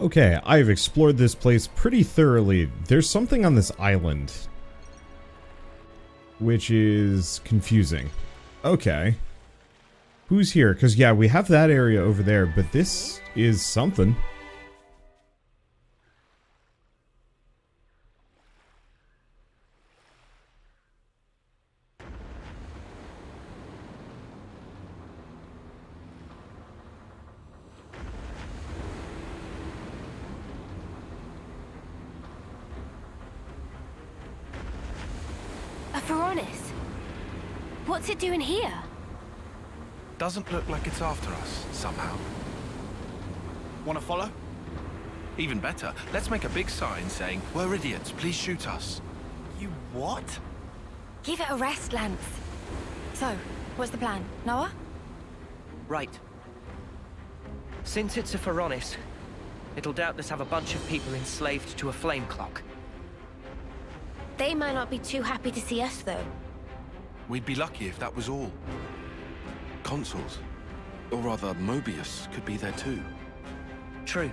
Okay, I've explored this place pretty thoroughly. There's something on this island, which is confusing. Okay. Who's here? Because, yeah, we have that area over there, but this is something. What's it doing here? Doesn't look like it's after us, somehow. Want to follow? Even better, let's make a big sign saying, "We're idiots, please shoot us." You what? Give it a rest, Lance. So, what's the plan? Noah? Right. Since it's a Pharaonis, it'll doubtless have a bunch of people enslaved to a flame clock. They might not be too happy to see us, though. We'd be lucky if that was all. Consuls, or rather Mobius, could be there too. True.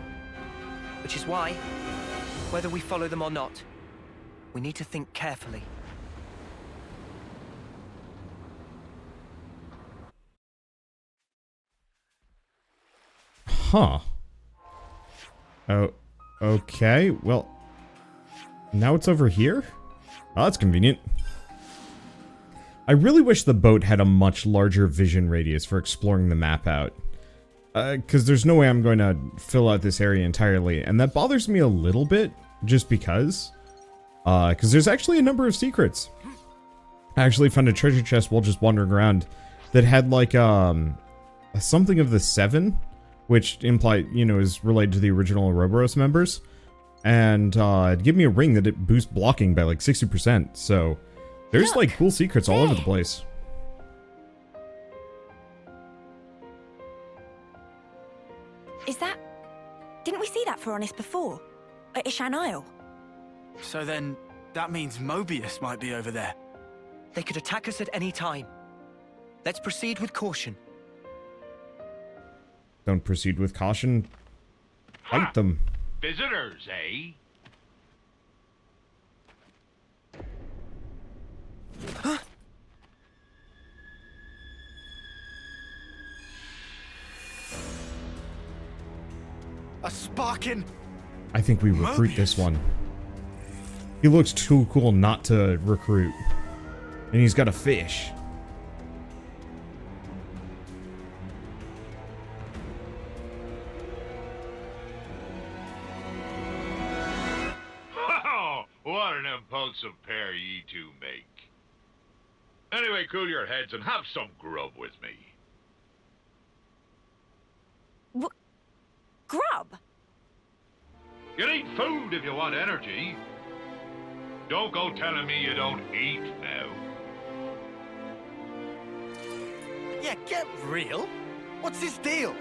Which is why, whether we follow them or not, we need to think carefully. Huh. Oh, okay. Well, now it's over here? Oh, that's convenient. I really wish the boat had a much larger vision radius for exploring the map out. Because there's no way I'm going to fill out this area entirely, and that bothers me a little bit, just because. Because there's actually a number of secrets. I actually found a treasure chest while just wandering around that had, like, something of the 7, which implied, you know, is related to the original Ouroboros members. And, it gave me a ring that it boosts blocking by, like, 60%, so... There's, Look, like, cool secrets all over the place. Is that... Didn't we see that Pharaonis before? At Ishan Isle? So then, that means Mobius might be over there. They could attack us at any time. Let's proceed with caution. Don't proceed with caution. Fight them. Visitors, eh? A sparking! I think we recruit this one. He looks too cool not to recruit. And he's got a fish. What an impulsive pair ye two make. Anyway, cool your heads and have some grub with me. Grub? You need food if you want energy. Don't go telling me you don't eat now. Yeah, get real. What's this deal?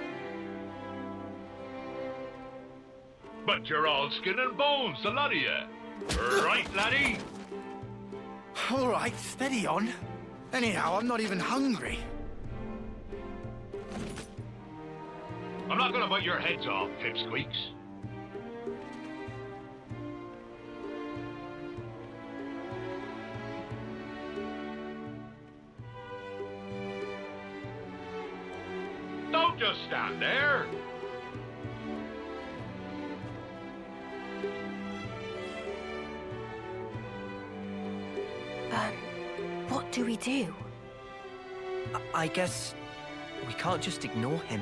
But you're all skin and bones, the lot of you. Right, laddie? All right, steady on. Anyhow, I'm not even hungry. I'm not gonna bite your heads off, pipsqueaks. Don't just stand there. What do we do? I guess we can't just ignore him.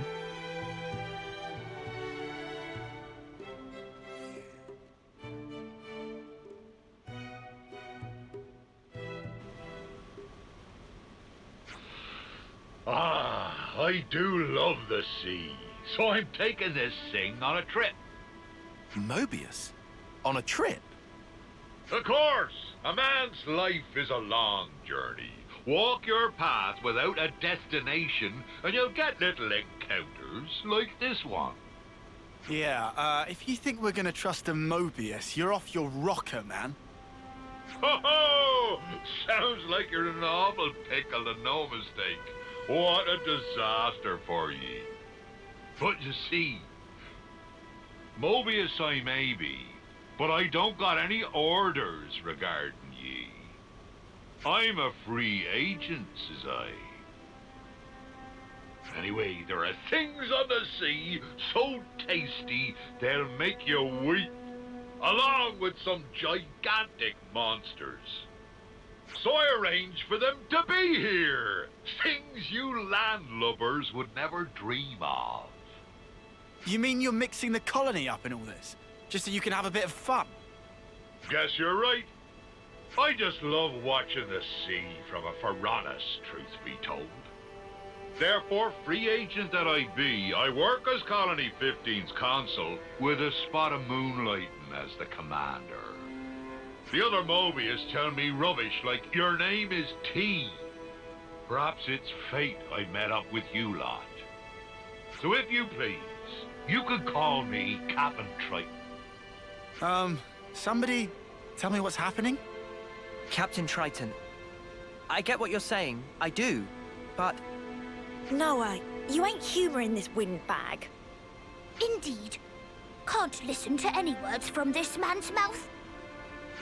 I do love the sea, so I'm taking this thing on a trip. Mobius? On a trip? Of course, a man's life is a long journey. Walk your path without a destination, and you'll get little encounters like this one. Yeah, if you think we're gonna trust a Mobius, you're off your rocker, man. Ho ho! Sounds like you're in an awful pickle and no mistake. What a disaster for ye. But you see, Mobius I may be, but I don't got any orders regarding ye. I'm a free agent, says I. Anyway, there are things on the sea so tasty they'll make you weep, along with some gigantic monsters. So I arranged for them to be here. Things you landlubbers would never dream of. You mean you're mixing the colony up in all this? Just so you can have a bit of fun? Guess you're right. I just love watching the sea from a Pharaonis, truth be told. Therefore, free agent that I be, I work as Colony 15's consul with a spot of moonlighting as the commander. The other Mobius tell me rubbish like your name is T. Perhaps it's fate I met up with you lot. So if you please, you could call me Captain Triton. Somebody tell me what's happening? Captain Triton, I get what you're saying, I do, but... Noah, you ain't humouring this windbag. Indeed. Can't listen to any words from this man's mouth.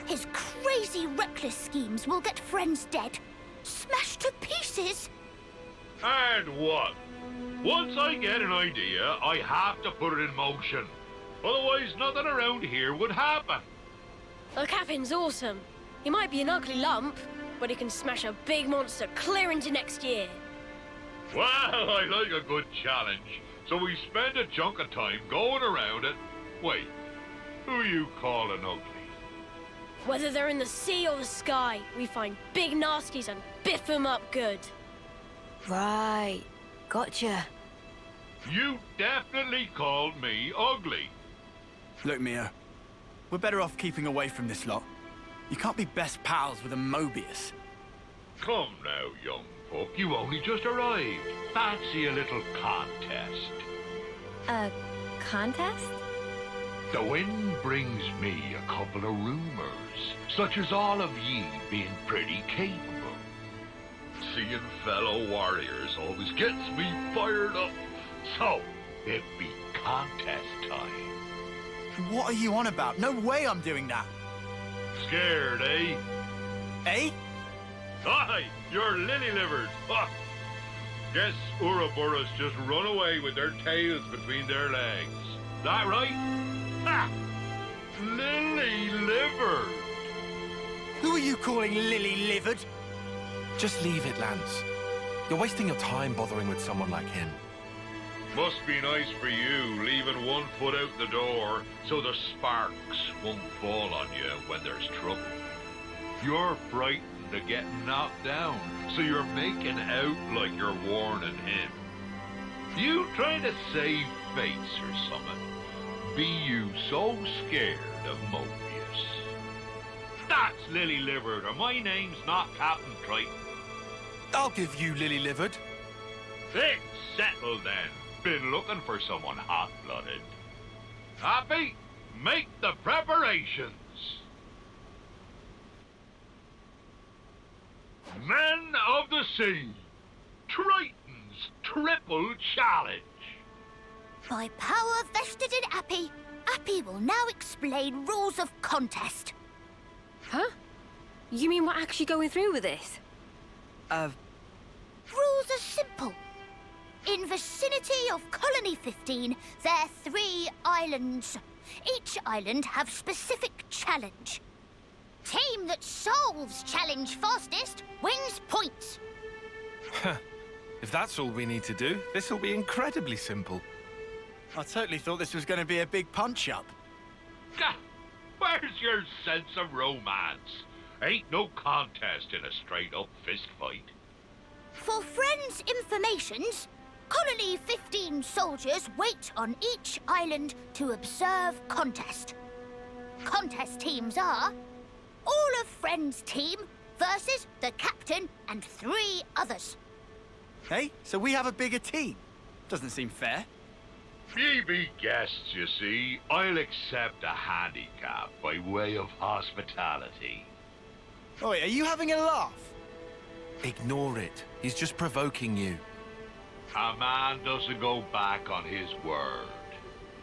His crazy, reckless schemes will get friends dead, smashed to pieces. And what? Once I get an idea, I have to put it in motion. Otherwise, nothing around here would happen. The Captain's awesome. He might be an ugly lump, but he can smash a big monster clear into next year. Well, I like a good challenge, so we spend a chunk of time going around it. Wait, who you calling ugly? Whether they're in the sea or the sky, we find big nasties and biff them up good. Right. Gotcha. You definitely called me ugly. Look, Mio, we're better off keeping away from this lot. You can't be best pals with a Mobius. Come now, young pup, you only just arrived. Fancy a little contest. A contest? The wind brings me a couple of rumors, such as all of ye being pretty capable. Seeing fellow warriors always gets me fired up, so it be contest time. What are you on about? No way I'm doing that. Scared, eh? Eh? Aye, you're lily-livered. Ha! Guess Ouroboros just run away with their tails between their legs. That right? Ha! Lily-livered! Who are you calling lily-livered? Just leave it, Lance. You're wasting your time bothering with someone like him. Must be nice for you, leaving one foot out the door so the sparks won't fall on you when there's trouble. You're frightened of getting knocked down, so you're making out like you're warning him. You trying to save face or something? Be you so scared of Mobius? That's lily-livered, or my name's not Captain Triton. I'll give you lily-livered. It's settled then. Been looking for someone hot-blooded. Happy? Make the preparations. Men of the Sea, Triton's triple challenge. By power vested in Appy, Appy will now explain rules of contest. Huh? You mean we're actually going through with this? Rules are simple. In vicinity of Colony 15, there are 3 islands. Each island have specific challenge. Team that solves challenge fastest wins points. If that's all we need to do, this'll be incredibly simple. I totally thought this was going to be a big punch-up. Gah! Where's your sense of romance? Ain't no contest in a straight-up fist fight. For friends' informations, Colony 15 soldiers wait on each island to observe contest. Contest teams are all of Friends' team versus the captain and 3 others. Hey, so we have a bigger team. Doesn't seem fair. Ye be guests, you see. I'll accept a handicap by way of hospitality. Oh, wait, are you having a laugh? Ignore it. He's just provoking you. A man doesn't go back on his word.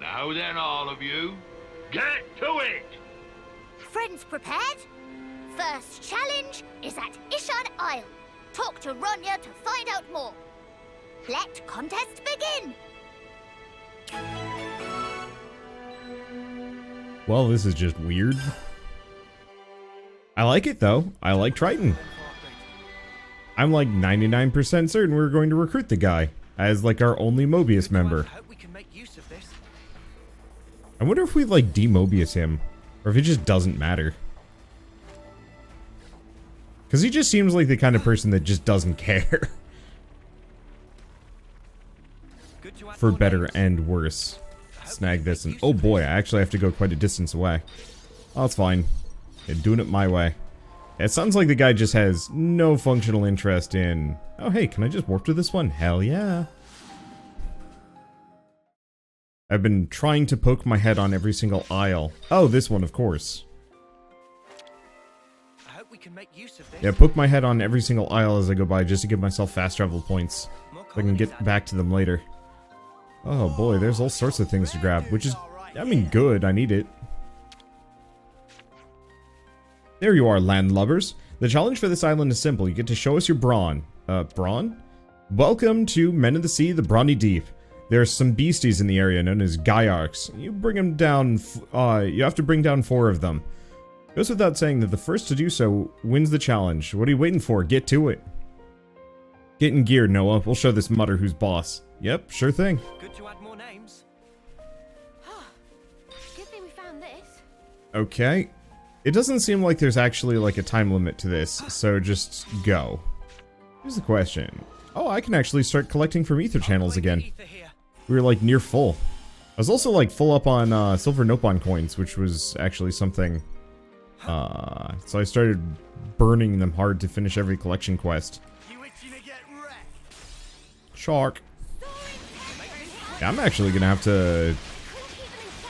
Now then, all of you, get to it! Friends prepared? First challenge is at Ishan Isle. Talk to Ronya to find out more. Let contest begin! Well, this is just weird. I like it, though. I like Triton. I'm like 99% certain we're going to recruit the guy as like our only Mobius member. I wonder if we like demobius him, or if it just doesn't matter. Because he just seems like the kind of person that just doesn't care. For better and worse. Snag this and oh boy, I actually have to go quite a distance away. Oh, that's fine. Yeah, doing it my way. It sounds like the guy just has no functional interest in... Oh hey, can I just warp to this one? Hell yeah. I've been trying to poke my head on every single isle. Oh, this one, of course. I hope we can make use of this. Yeah, poke my head on every single isle as I go by just to give myself fast travel points. So I can get back to them later. Oh boy, there's all sorts of things to grab, which is, I mean, good. I need it. There you are, landlubbers. The challenge for this island is simple. You get to show us your brawn. Brawn? Welcome to Men of the Sea, the Brawny Deep. There are some beasties in the area known as Gyarks. You bring them down, you have to bring down 4 of them. It goes without saying that the first to do so wins the challenge. What are you waiting for? Get to it. Get in gear, Noah. We'll show this mutter who's boss. Yep, sure thing. Good to add more names. Good thing we found this. Okay. It doesn't seem like there's actually like a time limit to this, so just go. Here's the question. Oh, I can actually start collecting from ether channels again. We were like near full. I was also like full up on silver Nopon coins, which was actually something. So I started burning them hard to finish every collection quest. Shark. Yeah, I'm actually gonna have to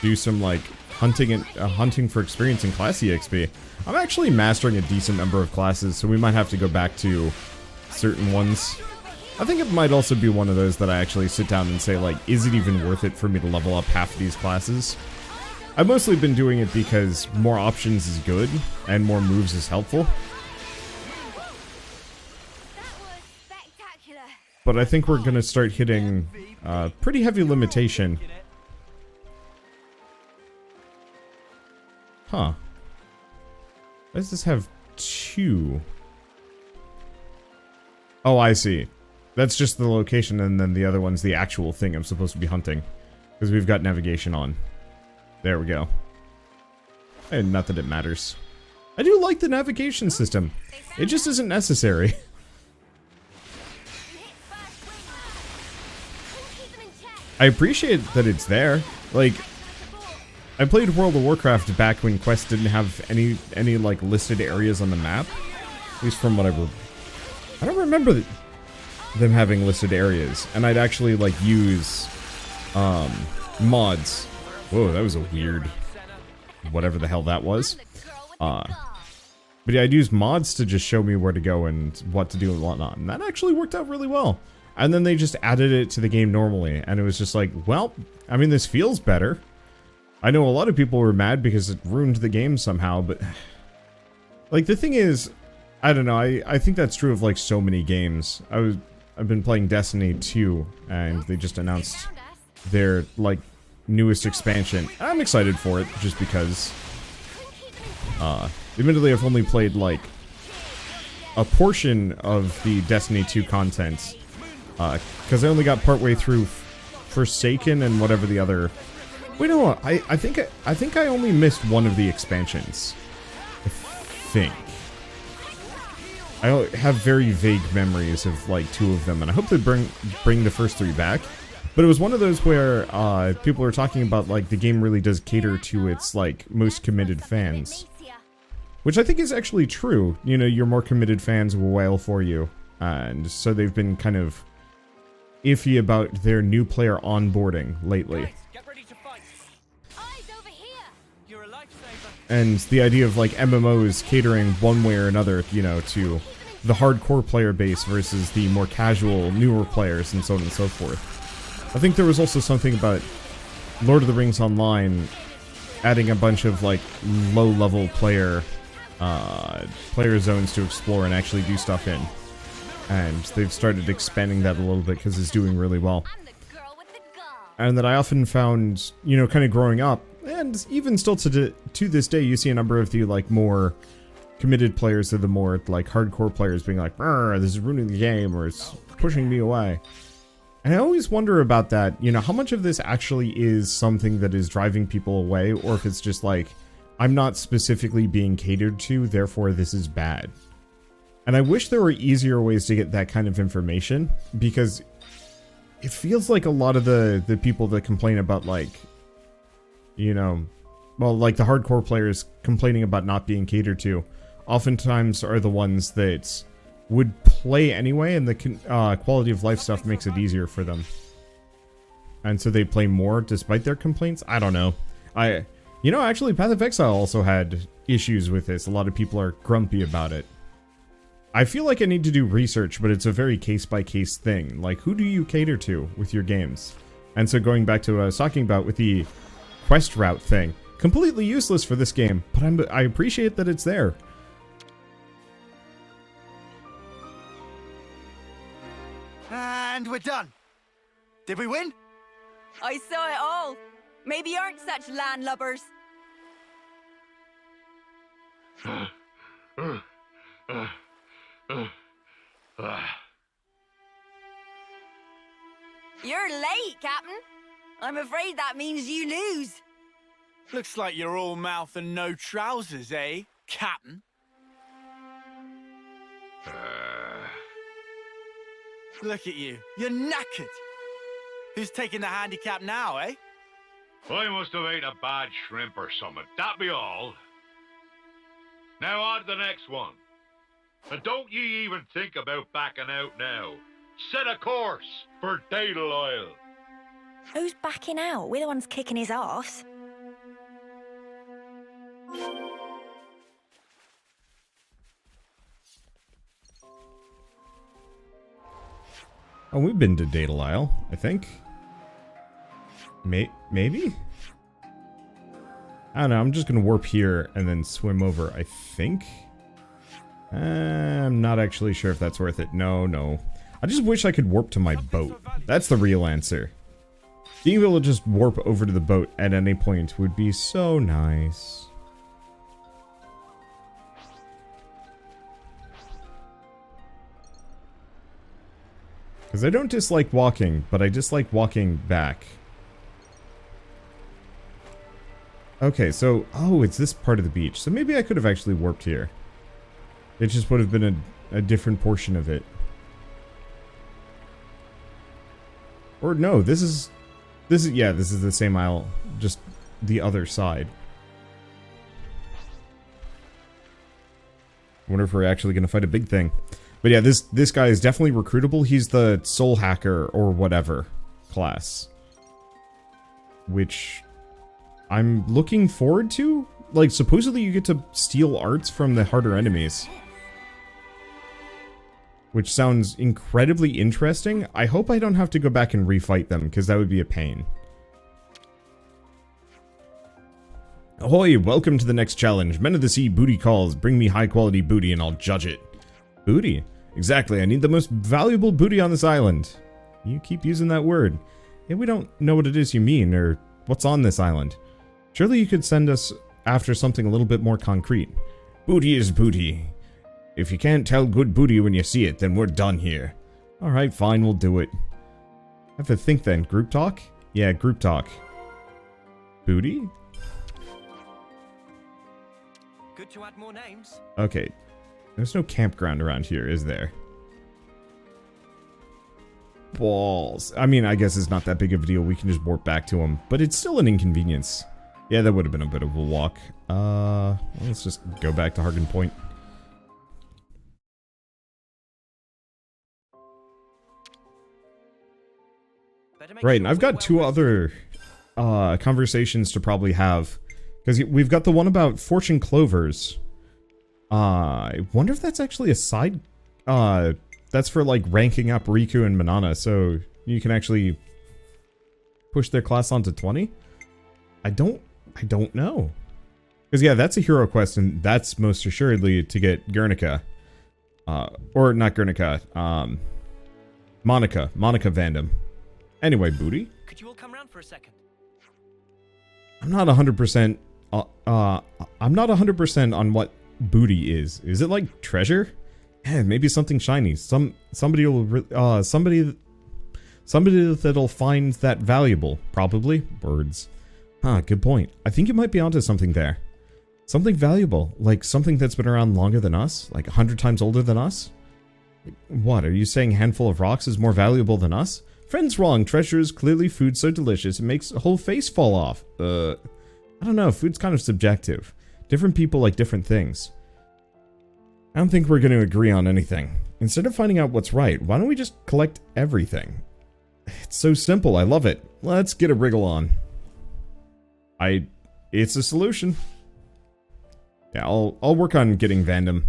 do some like hunting for experience in class EXP. I'm actually mastering a decent number of classes, so we might have to go back to certain ones. I think it might also be one of those that I actually sit down and say, like, is it even worth it for me to level up half of these classes? I've mostly been doing it because more options is good, and more moves is helpful. But I think we're gonna start hitting pretty heavy limitation. Huh. Why does this have 2? Oh, I see. That's just the location, and then the other one's the actual thing I'm supposed to be hunting. Because we've got navigation on. There we go. And not that it matters. I do like the navigation system. It just isn't necessary. I appreciate that it's there. Like, I played World of Warcraft back when quests didn't have any like listed areas on the map. At least from what I don't remember them having listed areas, and I'd actually like use mods. Whoa, that was a weird whatever the hell that was. But yeah, I'd use mods to just show me where to go and what to do and whatnot, and that actually worked out really well. And then they just added it to the game normally, and it was just like, well, I mean, this feels better. I know a lot of people were mad because it ruined the game somehow, but like the thing is, I don't know, I think that's true of like so many games. I've been playing Destiny 2, and they just announced their like newest expansion. I'm excited for it just because admittedly I've only played like a portion of the Destiny 2 content because I only got partway through Forsaken and whatever the other. Wait, no, I think I only missed one of the expansions. I think. I have very vague memories of like 2 of them, and I hope they bring the first 3 back. But it was one of those where people are talking about like the game really does cater to its like most committed fans, which I think is actually true. You know, your more committed fans will wail for you, and so they've been kind of iffy about their new player onboarding lately. And the idea of like MMOs catering one way or another, you know, to the hardcore player base versus the more casual, newer players and so on and so forth. I think there was also something about Lord of the Rings Online adding a bunch of like low-level player zones to explore and actually do stuff in. And they've started expanding that a little bit because it's doing really well. And that I often found, you know, kind of growing up, and even still to this day, you see a number of the like more committed players or the more like hardcore players being like, this is ruining the game, or it's pushing me away. And I always wonder about that, you know, how much of this actually is something that is driving people away, or if it's just like, I'm not specifically being catered to, therefore this is bad. And I wish there were easier ways to get that kind of information, because it feels like a lot of the people that complain about, like, you know, well, like the hardcore players complaining about not being catered to, oftentimes are the ones that would play anyway, and the quality of life stuff makes it easier for them. And so they play more despite their complaints? I don't know. You know, actually, Path of Exile also had issues with this. A lot of people are grumpy about it. I feel like I need to do research, but it's a very case-by-case thing. Like, who do you cater to with your games? And so going back to what I was talking about with the quest route thing, completely useless for this game, but I appreciate that it's there. And we're done. Did we win? I saw it all. Maybe you aren't such landlubbers. You're late, Captain. I'm afraid that means you lose. Looks like you're all mouth and no trousers, eh, Captain? Look at you. You're knackered. Who's taking the handicap now, eh? I must have ate a bad shrimp or something. That be all. Now on to the next one. And don't ye even think about backing out now. Set a course for Daedal Isle. Who's backing out? We're the ones kicking his arse. Oh, we've been to Daedal Isle, I think. Maybe? I don't know, I'm just gonna warp here and then swim over, I think. I'm not actually sure if that's worth it. No. I just wish I could warp to my boat. That's the real answer. Being able to just warp over to the boat at any point would be so nice. Because I don't dislike walking, but I dislike walking back. Okay, so... oh, it's this part of the beach. So maybe I could have actually warped here. It just would have been a different portion of it. Or no, this is the same isle, just the other side. I wonder if we're actually going to fight a big thing. But yeah, this guy is definitely recruitable. He's the Soulhacker or whatever class. Which I'm looking forward to. Like, supposedly you get to steal arts from the harder enemies. Which sounds incredibly interesting. I hope I don't have to go back and refight them, because that would be a pain. Ahoy, welcome to the next challenge. Men of the Sea booty calls. Bring me high quality booty and I'll judge it. Booty? Exactly, I need the most valuable booty on this island. You keep using that word. Yeah, we don't know what it is you mean, or what's on this island. Surely you could send us after something a little bit more concrete. Booty is booty. If you can't tell good booty when you see it, then we're done here. Alright, fine, we'll do it. I have to think then. Group talk? Yeah, group talk. Booty? Good to add more names. Okay. There's no campground around here, is there? Balls. I mean, I guess it's not that big of a deal. We can just warp back to them. But it's still an inconvenience. Yeah, that would have been a bit of a walk. Let's just go back to Hargan Point. Right, and I've got two other conversations to probably have. Because we've got the one about fortune clovers. I wonder if that's actually a side... that's for, like, ranking up Riku and Manana, so you can actually push their class onto 20? I don't know. Because, yeah, that's a hero quest, and that's most assuredly to get Guernica. Or not Guernica, Monica Vandam. Anyway, booty. Could you all come round for a second? I'm not 100%, I'm not 100% on what booty is. Is it like treasure? Yeah, maybe something shiny. Somebody that'll find that valuable. Probably. Words. Huh, good point. I think you might be onto something there. Something valuable. Like something that's been around longer than us? Like 100 times older than us? What, are you saying a handful of rocks is more valuable than us? Friend's wrong. Treasure is clearly food so delicious it makes a whole face fall off. I don't know. Food's kind of subjective. Different people like different things. I don't think we're going to agree on anything. Instead of finding out what's right, why don't we just collect everything? It's so simple. I love it. Let's get a wriggle on. It's a solution. Yeah, I'll work on getting Vandam.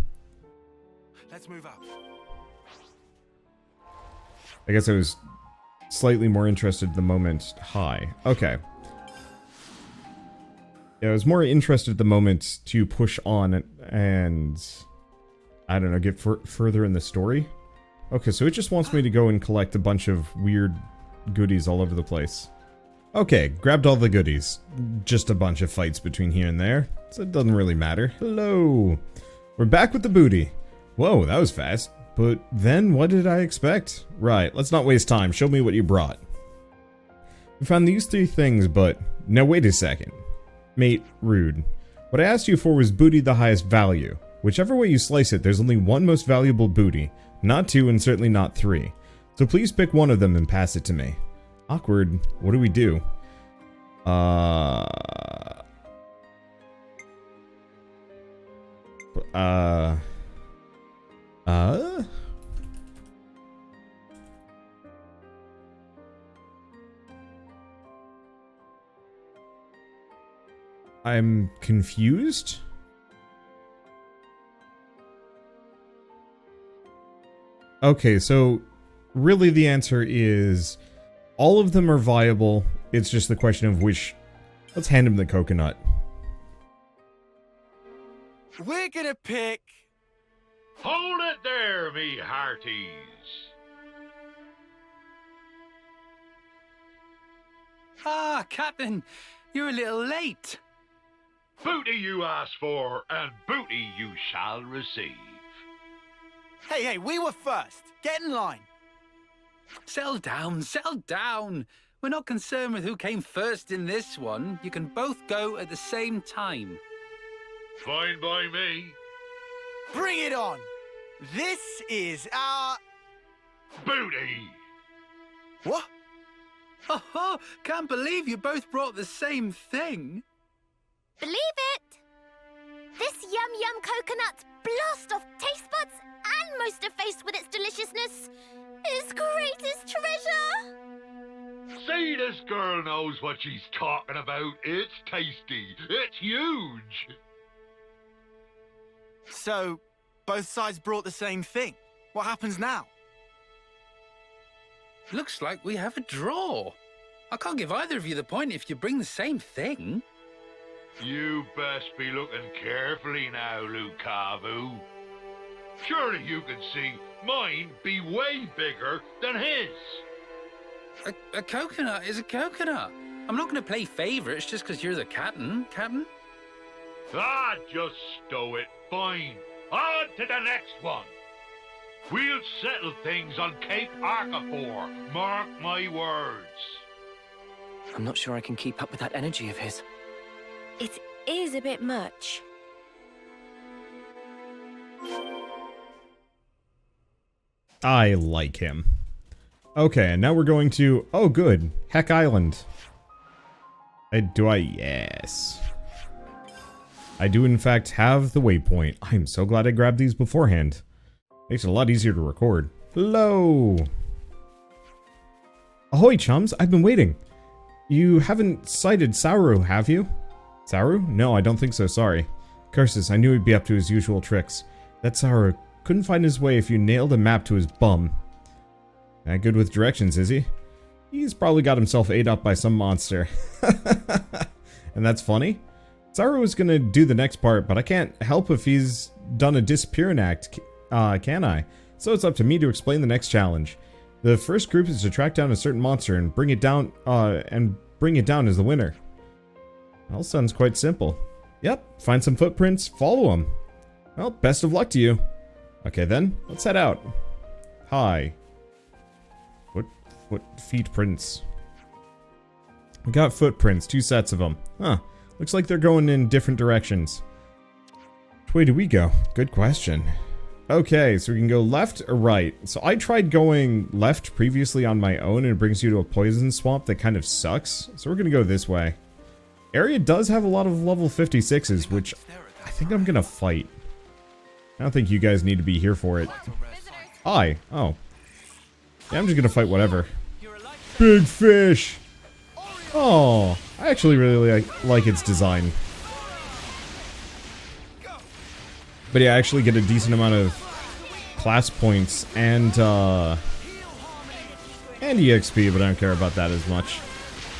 Let's move out. I guess I was slightly more interested at the moment. Hi. Okay. Yeah, I was more interested at the moment to push on and I don't know, get further in the story. Okay, so it just wants me to go and collect a bunch of weird goodies all over the place. Okay, grabbed all the goodies. Just a bunch of fights between here and there, so it doesn't really matter. Hello! We're back with the booty. Whoa, that was fast. But then, what did I expect? Right, let's not waste time. Show me what you brought. We found these 3 things, but... Now wait a second. Mate, rude. What I asked you for was booty the highest value. Whichever way you slice it, there's only one most valuable booty. Not 2 and certainly not 3. So please pick one of them and pass it to me. Awkward. What do we do? I'm confused? Okay, so really the answer is all of them are viable. It's just the question of which. Let's hand him the coconut. We're gonna pick... Hold it there, me hearties. Ah, Captain, you're a little late. Booty you asked for, and booty you shall receive. Hey, we were first. Get in line. Settle down, settle down. We're not concerned with who came first in this one. You can both go at the same time. Fine by me. Bring it on. This is our... Booty. What? Oh, can't believe you both brought the same thing. Believe it! This yum coconut's blast off taste buds and most effaced with its deliciousness is greatest treasure! See, this girl knows what she's talking about. It's tasty. It's huge. So, both sides brought the same thing. What happens now? Looks like we have a draw. I can't give either of you the point if you bring the same thing. You best be looking carefully now, Lukavu. Surely you can see mine be way bigger than his. A coconut is a coconut. I'm not going to play favorites just because you're the captain, Ah, just stow it. Fine. On to the next one. We'll settle things on Cape Arcaphor. Mark my words. I'm not sure I can keep up with that energy of his. It is a bit much. I like him. Okay, and now we're going to... Oh, good. Heck Island. Yes. I do, in fact, have the waypoint. I'm so glad I grabbed these beforehand. Makes it a lot easier to record. Hello! Ahoy, chums. I've been waiting. You haven't sighted Sauru, have you? Sauru? No, I don't think so, sorry. Curses, I knew he'd be up to his usual tricks. That Sauru couldn't find his way if you nailed a map to his bum. Not good with directions, is he? He's probably got himself ate up by some monster. and that's funny. Saru was gonna do the next part, but I can't help if he's done a disappearing act, can I? So it's up to me to explain the next challenge. The first group is to track down a certain monster and bring it down as the winner. All sounds quite simple. Yep, find some footprints, follow them. Well, best of luck to you. Okay then, let's head out. Hi. What feet prints? We got footprints, 2 sets of them. Huh, looks like they're going in different directions. Which way do we go? Good question. Okay, so we can go left or right. So I tried going left previously on my own and it brings you to a poison swamp that kind of sucks. So we're gonna go this way. Area does have a lot of level 56s, which I think I'm gonna fight. I don't think you guys need to be here for it. Hi. Oh. Yeah, I'm just gonna fight whatever. Big fish! Oh, I actually really like its design. But yeah, I actually get a decent amount of class points and EXP, but I don't care about that as much.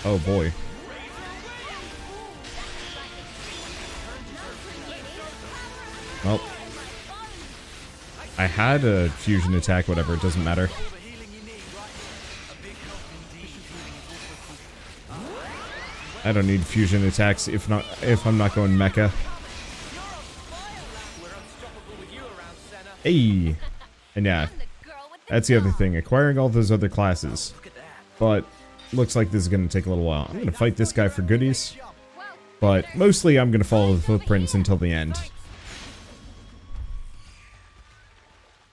Oh boy. Well, I had a fusion attack, whatever, it doesn't matter. I don't need fusion attacks if I'm not going mecha. Hey! And yeah, that's the other thing, acquiring all those other classes. But, looks like this is going to take a little while. I'm going to fight this guy for goodies. But, mostly I'm going to follow the footprints until the end.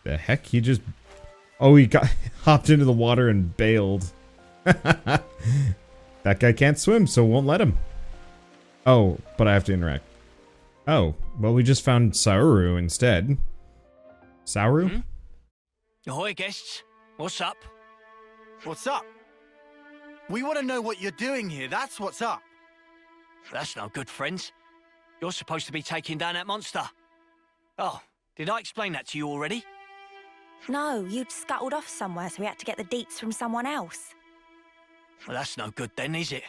The heck? He just... Oh, he got hopped into the water and bailed. That guy can't swim, so won't let him. Oh, but I have to interact. Oh, well we just found Sauru instead. Sauru? Hmm? Ahoy, guests. What's up? What's up? We want to know what you're doing here, that's what's up. That's no good, friends. You're supposed to be taking down that monster. Oh, did I explain that to you already? No, you'd scuttled off somewhere, so we had to get the deets from someone else. Well, that's no good then, is it?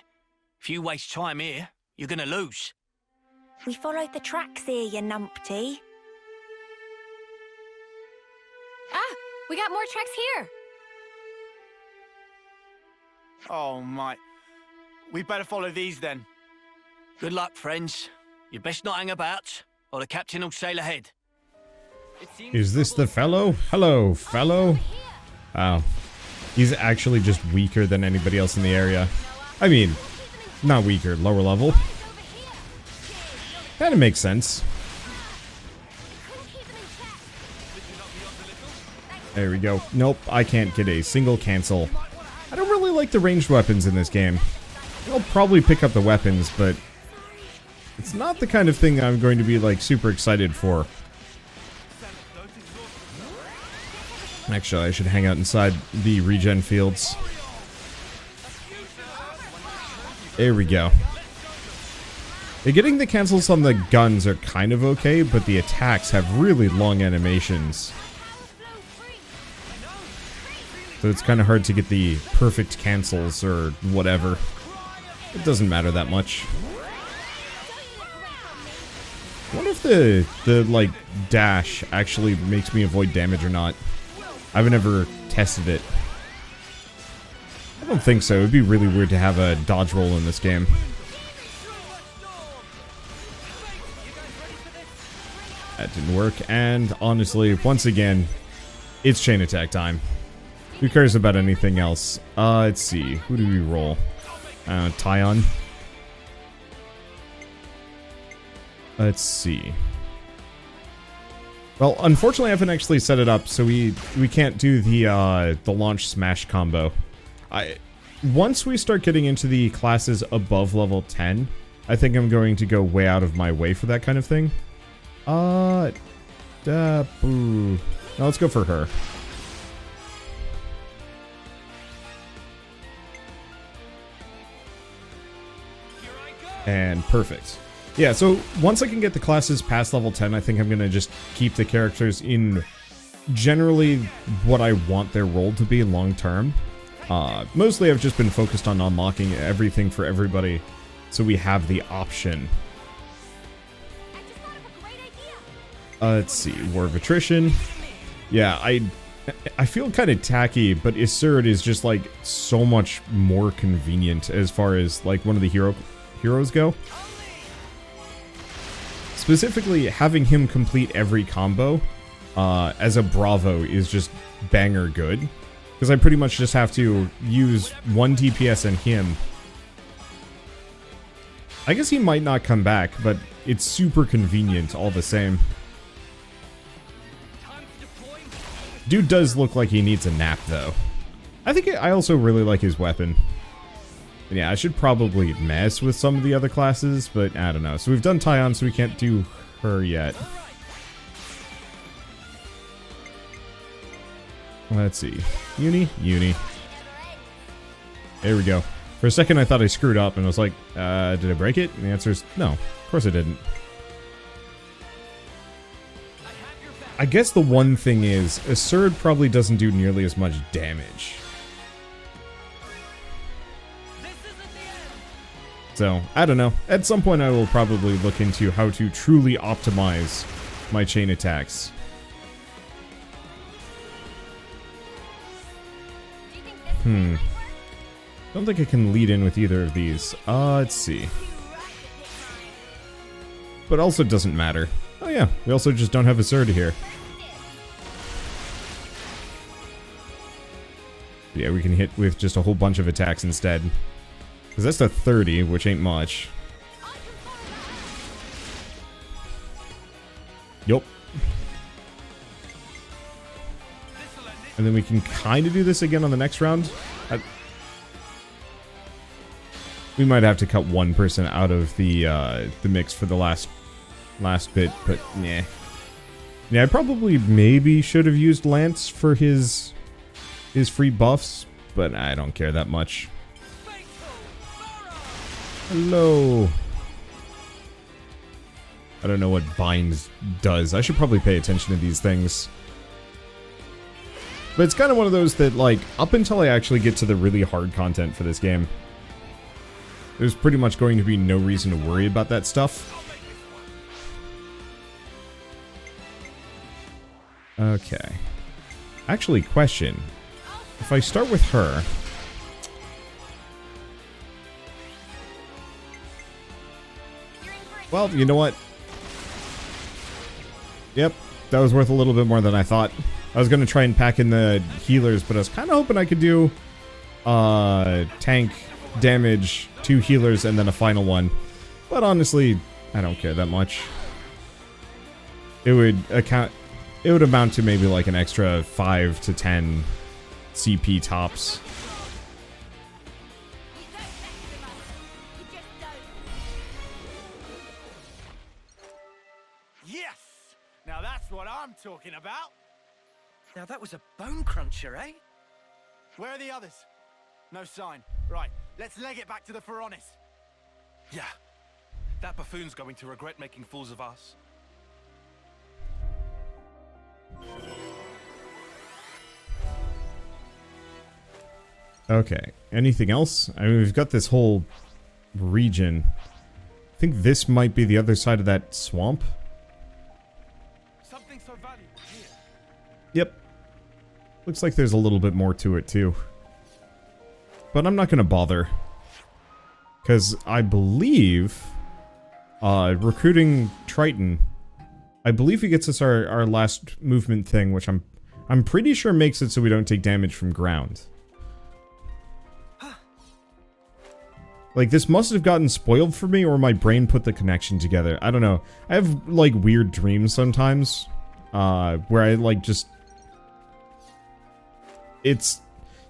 If you waste time here, you're gonna lose. We followed the tracks here, you numpty. Ah, we got more tracks here. Oh my. We better follow these then. Good luck, friends. You best not hang about, or the captain will sail ahead. Is this the fellow? Hello, fellow. Oh. He's actually just weaker than anybody else in the area. I mean, not weaker, lower level. Kinda makes sense. There we go. Nope, I can't get a single cancel. I don't really like the ranged weapons in this game. I'll probably pick up the weapons, but it's not the kind of thing I'm going to be, like, super excited for. Actually, I should hang out inside the regen fields. There we go. Yeah, getting the cancels on the guns are kind of okay, but the attacks have really long animations. So it's kind of hard to get the perfect cancels or whatever. It doesn't matter that much. I wonder if the like, dash actually makes me avoid damage or not. I've never tested it. I don't think so. It'd be really weird to have a dodge roll in this game. That didn't work, and honestly, once again, it's chain attack time. Who cares about anything else? Let's see. Who do we roll? Tyon. Let's see. Well, unfortunately, I haven't actually set it up, so we can't do the launch smash combo. Once we start getting into the classes above level 10, I think I'm going to go way out of my way for that kind of thing. Now let's go for her. And perfect. Yeah, so once I can get the classes past level 10, I think I'm going to just keep the characters in generally what I want their role to be long term. Mostly I've just been focused on unlocking everything for everybody so we have the option. Let's see, War of Attrition. Yeah, I feel kind of tacky, but Iserd is just like so much more convenient as far as like one of the heroes go. Specifically, having him complete every combo as a Bravo is just banger good. Because I pretty much just have to use one DPS and him. I guess he might not come back, but it's super convenient all the same. Dude does look like he needs a nap, though. I also really like his weapon. And yeah, I should probably mess with some of the other classes, but I don't know. So we've done Tyon, so we can't do her yet. Let's see. Uni. There we go. For a second, I thought I screwed up, and I was like, did I break it? And the answer is no. Of course I didn't. I guess the one thing is, Iserd probably doesn't do nearly as much damage. So, I don't know. At some point I will probably look into how to truly optimize my chain attacks. Don't think I can lead in with either of these. Let's see. But also doesn't matter. Oh yeah, we also just don't have Iserd here. Yeah, we can hit with just a whole bunch of attacks instead. Because that's a 30, which ain't much. Yup. And then we can kind of do this again on the next round. We might have to cut one person out of the mix for the last bit, but nah. Yeah, I probably maybe should have used Lance for his free buffs, but I don't care that much. Hello. I don't know what Bind does. I should probably pay attention to these things. But it's kind of one of those that, like, up until I actually get to the really hard content for this game, there's pretty much going to be no reason to worry about that stuff. Okay. Actually, question. If I start with her... Well, you know what? Yep, that was worth a little bit more than I thought. I was going to try and pack in the healers, but I was kind of hoping I could do tank, damage, 2 healers, and then a final one. But honestly, I don't care that much. It would amount to maybe like an extra 5 to 10 CP tops. Yes! Now that's what I'm talking about. Now that was a bone cruncher, eh? Where are the others? No sign. Right, let's leg it back to the Phoronis. Yeah. That buffoon's going to regret making fools of us. Okay, anything else? I mean, we've got this whole region. I think this might be the other side of that swamp. Something so valuable here. Yep. Looks like there's a little bit more to it, too. But I'm not going to bother. Because I believe... recruiting Triton... I believe he gets us our last movement thing, which I'm pretty sure makes it so we don't take damage from ground. Like, this must have gotten spoiled for me, or my brain put the connection together. I don't know. I have, like, weird dreams sometimes. Where I, like, just... It's...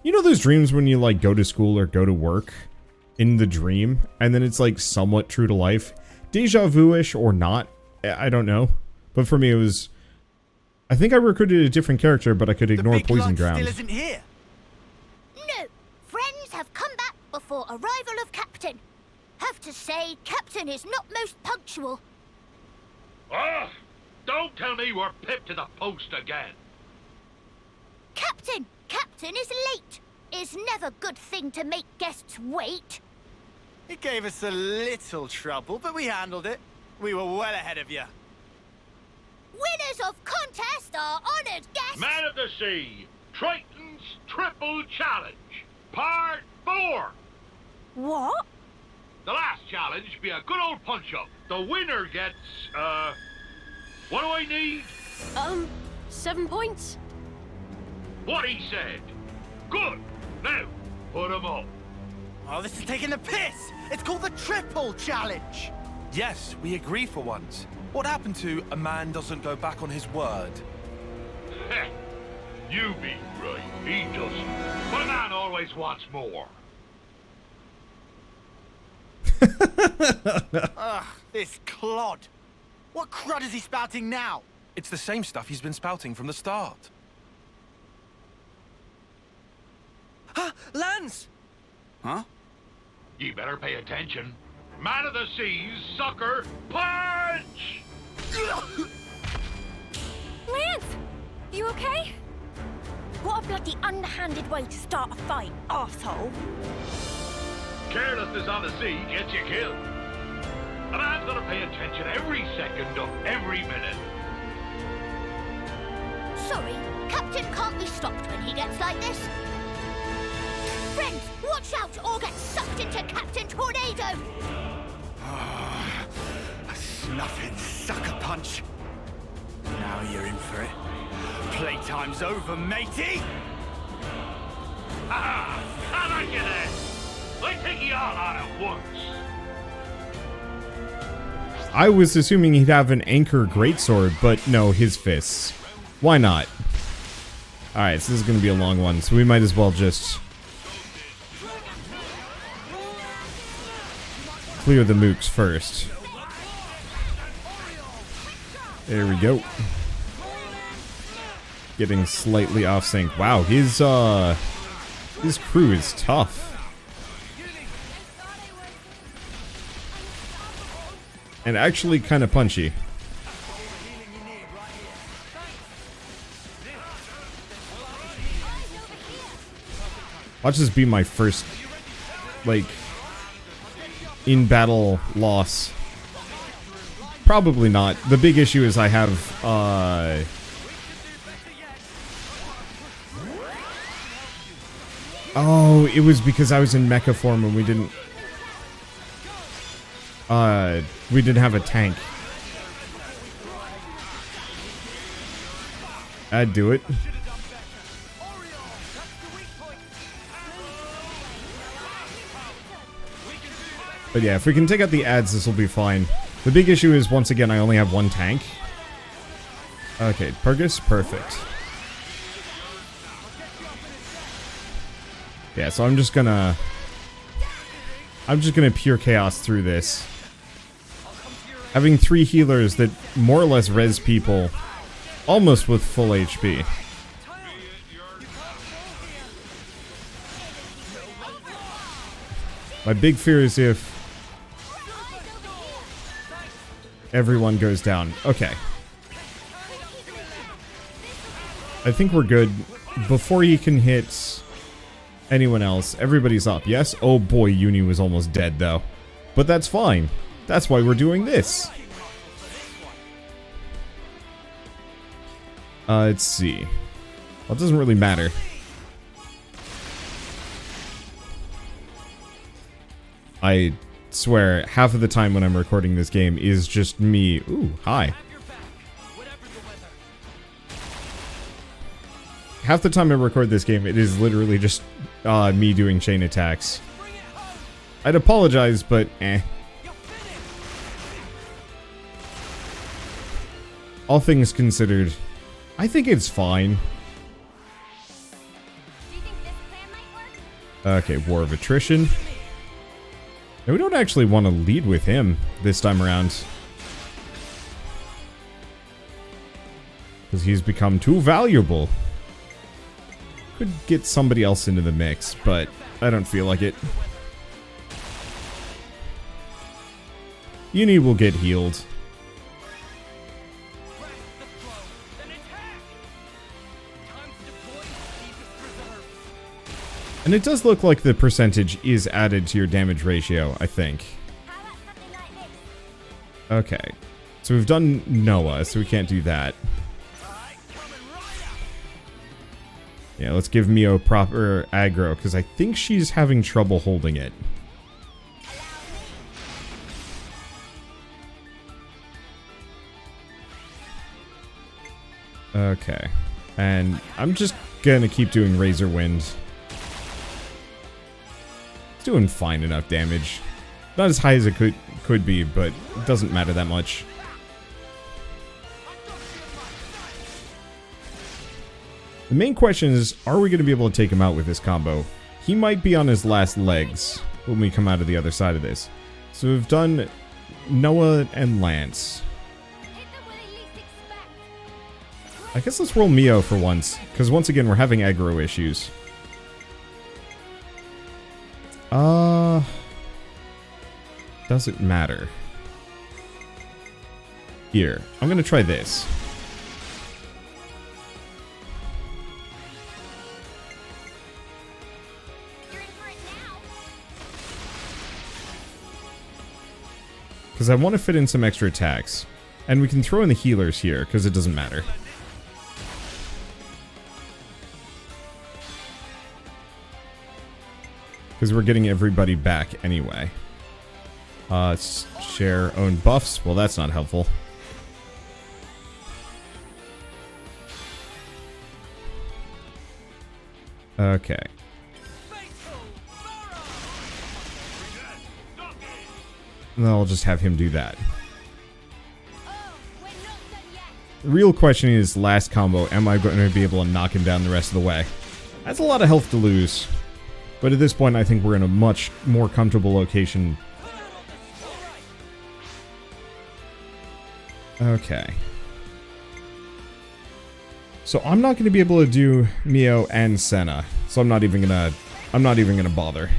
You know those dreams when you, like, go to school or go to work in the dream, and then it's, like, somewhat true to life? Deja vu-ish or not, I don't know. But for me, it was... I think I recruited a different character, but I could ignore Poison Ground. Still isn't here. No, friends have come back before arrival of Captain. Have to say, Captain is not most punctual. Ah! Don't tell me we're pipped to the post again. Captain is late. Is never good thing to make guests wait. It gave us a little trouble, but we handled it. We were well ahead of you. Winners of contest are honored guests. Man of the Sea, Triton's Triple Challenge, Part 4. What? The last challenge be a good old punch-up. The winner gets, what do I need? 7 points? What he said. Good. Now, put 'em up. Oh, this is taking the piss! It's called the Triple Challenge! Yes, we agree for once. What happened to a man doesn't go back on his word? Heh. You be right. He doesn't. But a man always wants more. Ugh, this clod. What crud is he spouting now? It's the same stuff he's been spouting from the start. Lance! Huh? You better pay attention. Man of the Seas, sucker, punch! Lance! You okay? What a bloody underhanded way to start a fight, arsehole. Carelessness on the sea gets you killed. A man's gotta pay attention every second of every minute. Sorry, Captain can't be stopped when he gets like this. Friends, watch out or get sucked into Captain Tornado! A snuffing sucker punch. Now you're in for it. Playtime's over, matey! Ah, I like you then. I take you all on at once. I was assuming he'd have an anchor greatsword, but no, his fists. Why not? Alright, so this is going to be a long one, so we might as well just clear the mooks first. There we go. Getting slightly off sync. Wow, his crew is tough. And actually kind of punchy. Watch this be my first, like, in-battle loss. Probably not. The big issue is I have, oh, it was because I was in mecha form and we didn't have a tank. I'd do it. But yeah, if we can take out the ads, this will be fine. The big issue is, once again, I only have one tank. Okay, Purgus, perfect. Yeah, so I'm just gonna pure chaos through this. Having 3 healers that more or less res people almost with full HP. My big fear is if everyone goes down. Okay. I think we're good. Before he can hit anyone else, everybody's up. Yes? Oh boy, Uni was almost dead though. But that's fine. That's why we're doing this. Let's see. Well, it doesn't really matter. I swear, half of the time when I'm recording this game is just me. Ooh, hi. Half the time I record this game, it is literally just me doing chain attacks. I'd apologize, but eh. All things considered, I think it's fine. Okay, War of Attrition. No, we don't actually want to lead with him this time around. Because he's become too valuable. Could get somebody else into the mix, but I don't feel like it. Uni will get healed. And it does look like the percentage is added to your damage ratio, I think. Okay. So we've done Noah, so we can't do that. Yeah, let's give Mio proper aggro, because I think she's having trouble holding it. Okay. And I'm just gonna keep doing Razor Wind. It's doing fine enough damage. Not as high as it could be, but it doesn't matter that much. The main question is, are we going to be able to take him out with this combo? He might be on his last legs when we come out of the other side of this. So we've done Noah and Lance. I guess let's roll Mio for once, because once again we're having aggro issues. Does it matter? Here, I'm gonna try this. Because I want to fit in some extra attacks. And we can throw in the healers here, because it doesn't matter. Because we're getting everybody back anyway. Share own buffs. Well, that's not helpful. Okay. And I'll just have him do that. The real question is, last combo, am I going to be able to knock him down the rest of the way? That's a lot of health to lose. But at this point, I think we're in a much more comfortable location. Okay. So I'm not going to be able to do Mio and Senna. So I'm not even gonna bother.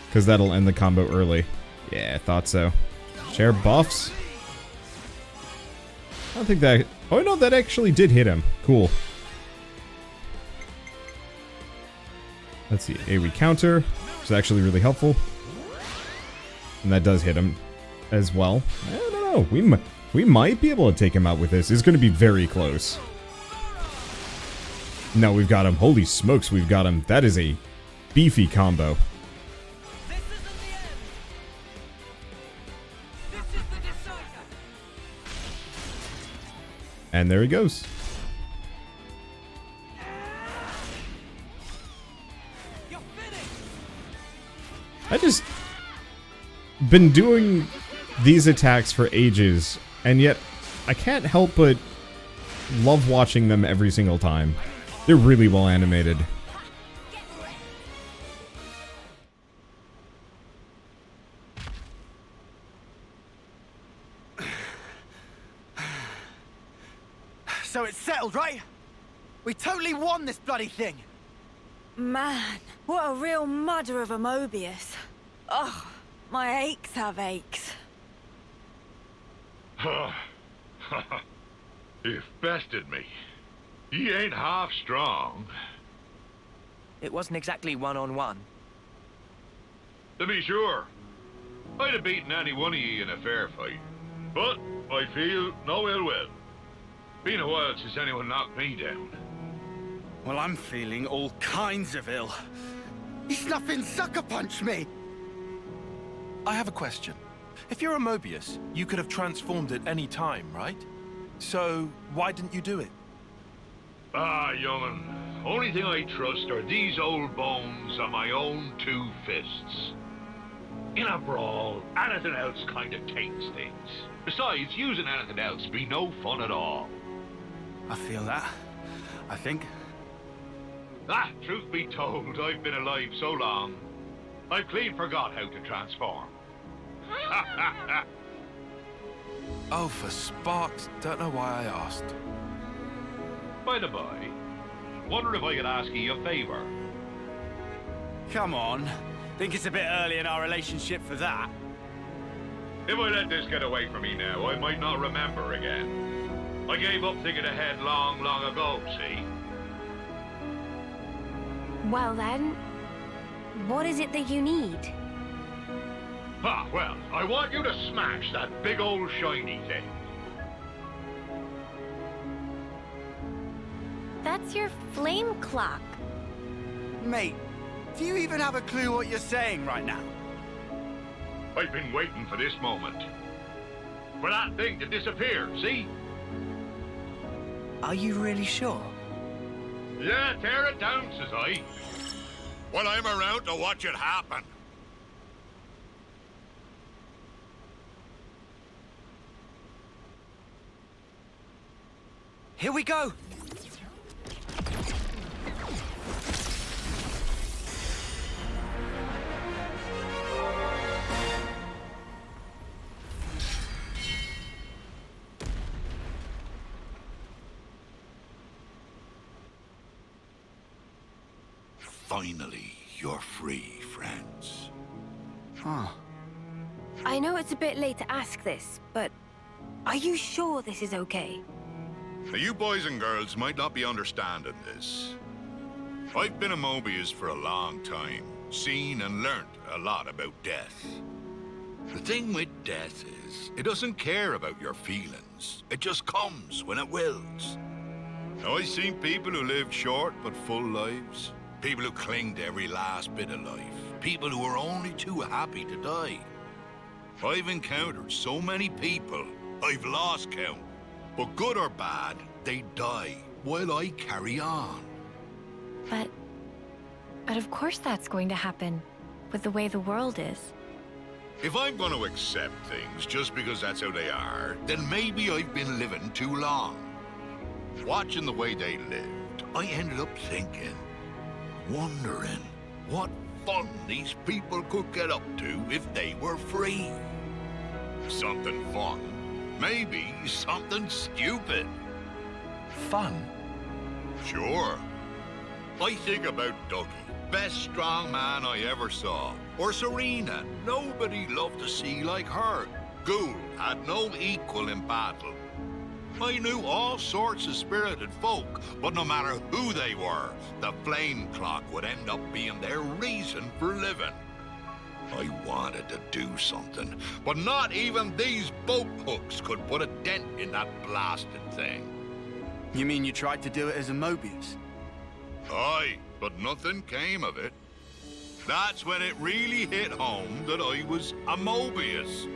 Because that'll end the combo early. Yeah, I thought so. Share buffs? I don't think that... Oh no, that actually did hit him. Cool. Let's see. AoE counter, which is actually really helpful. And that does hit him as well. I don't know. We might be able to take him out with this. It's going to be very close. No, we've got him. Holy smokes, we've got him. That is a beefy combo. And there he goes. I just been doing these attacks for ages, and yet I can't help but love watching them every single time. They're really well animated. So it's settled, right? We totally won this bloody thing! Man, what a real mudder of a Mobius. Ugh, my aches have aches. You've bested me. He ain't half strong. It wasn't exactly one-on-one. To be sure. I'd have beaten any one of ye in a fair fight. But I feel no ill will. Been a while since anyone knocked me down. Well, I'm feeling all kinds of ill. He snapping sucker punched me! I have a question. If you're a Mobius, you could have transformed at any time, right? So, why didn't you do it? Ah, young'un. Only thing I trust are these old bones and my own two fists. In a brawl, anything else kind of taints things. Besides, using anything else be no fun at all. I feel that. I think. Ah, truth be told, I've been alive so long, I've clean forgot how to transform. Oh, for sparks, don't know why I asked. By the by, wonder if I could ask you a favor. Come on. Think it's a bit early in our relationship for that. If I let this get away from me now, I might not remember again. I gave up thinking ahead long, long ago, see? Well then, what is it that you need? Ah, well, I want you to smash that big old shiny thing. That's your flame clock. Mate, do you even have a clue what you're saying right now? I've been waiting for this moment. For that thing to disappear, see? Are you really sure? Yeah, tear it down, says I. Well, I'm around to watch it happen. Here we go! Finally, you're free, friends. Huh. I know it's a bit late to ask this, but are you sure this is okay? Now, you boys and girls might not be understanding this. I've been a Mobius for a long time, seen and learnt a lot about death. The thing with death is, it doesn't care about your feelings. It just comes when it wills. Now, I've seen people who lived short but full lives. People who cling to every last bit of life. People who are only too happy to die. I've encountered so many people, I've lost count. But good or bad, they die while I carry on. But of course that's going to happen, with the way the world is. If I'm going to accept things just because that's how they are, then maybe I've been living too long. Watching the way they lived, I ended up thinking, wondering what fun these people could get up to if they were free. Something fun. Maybe something stupid. Fun? Sure. I think about Dougie, best strong man I ever saw. Or Serena, nobody loved to see like her. Ghoul had no equal in battle. I knew all sorts of spirited folk, but no matter who they were, the flame clock would end up being their reason for living. I wanted to do something, but not even these boat hooks could put a dent in that blasted thing. You mean you tried to do it as a Mobius? Aye, but nothing came of it. That's when it really hit home that I was a Mobius.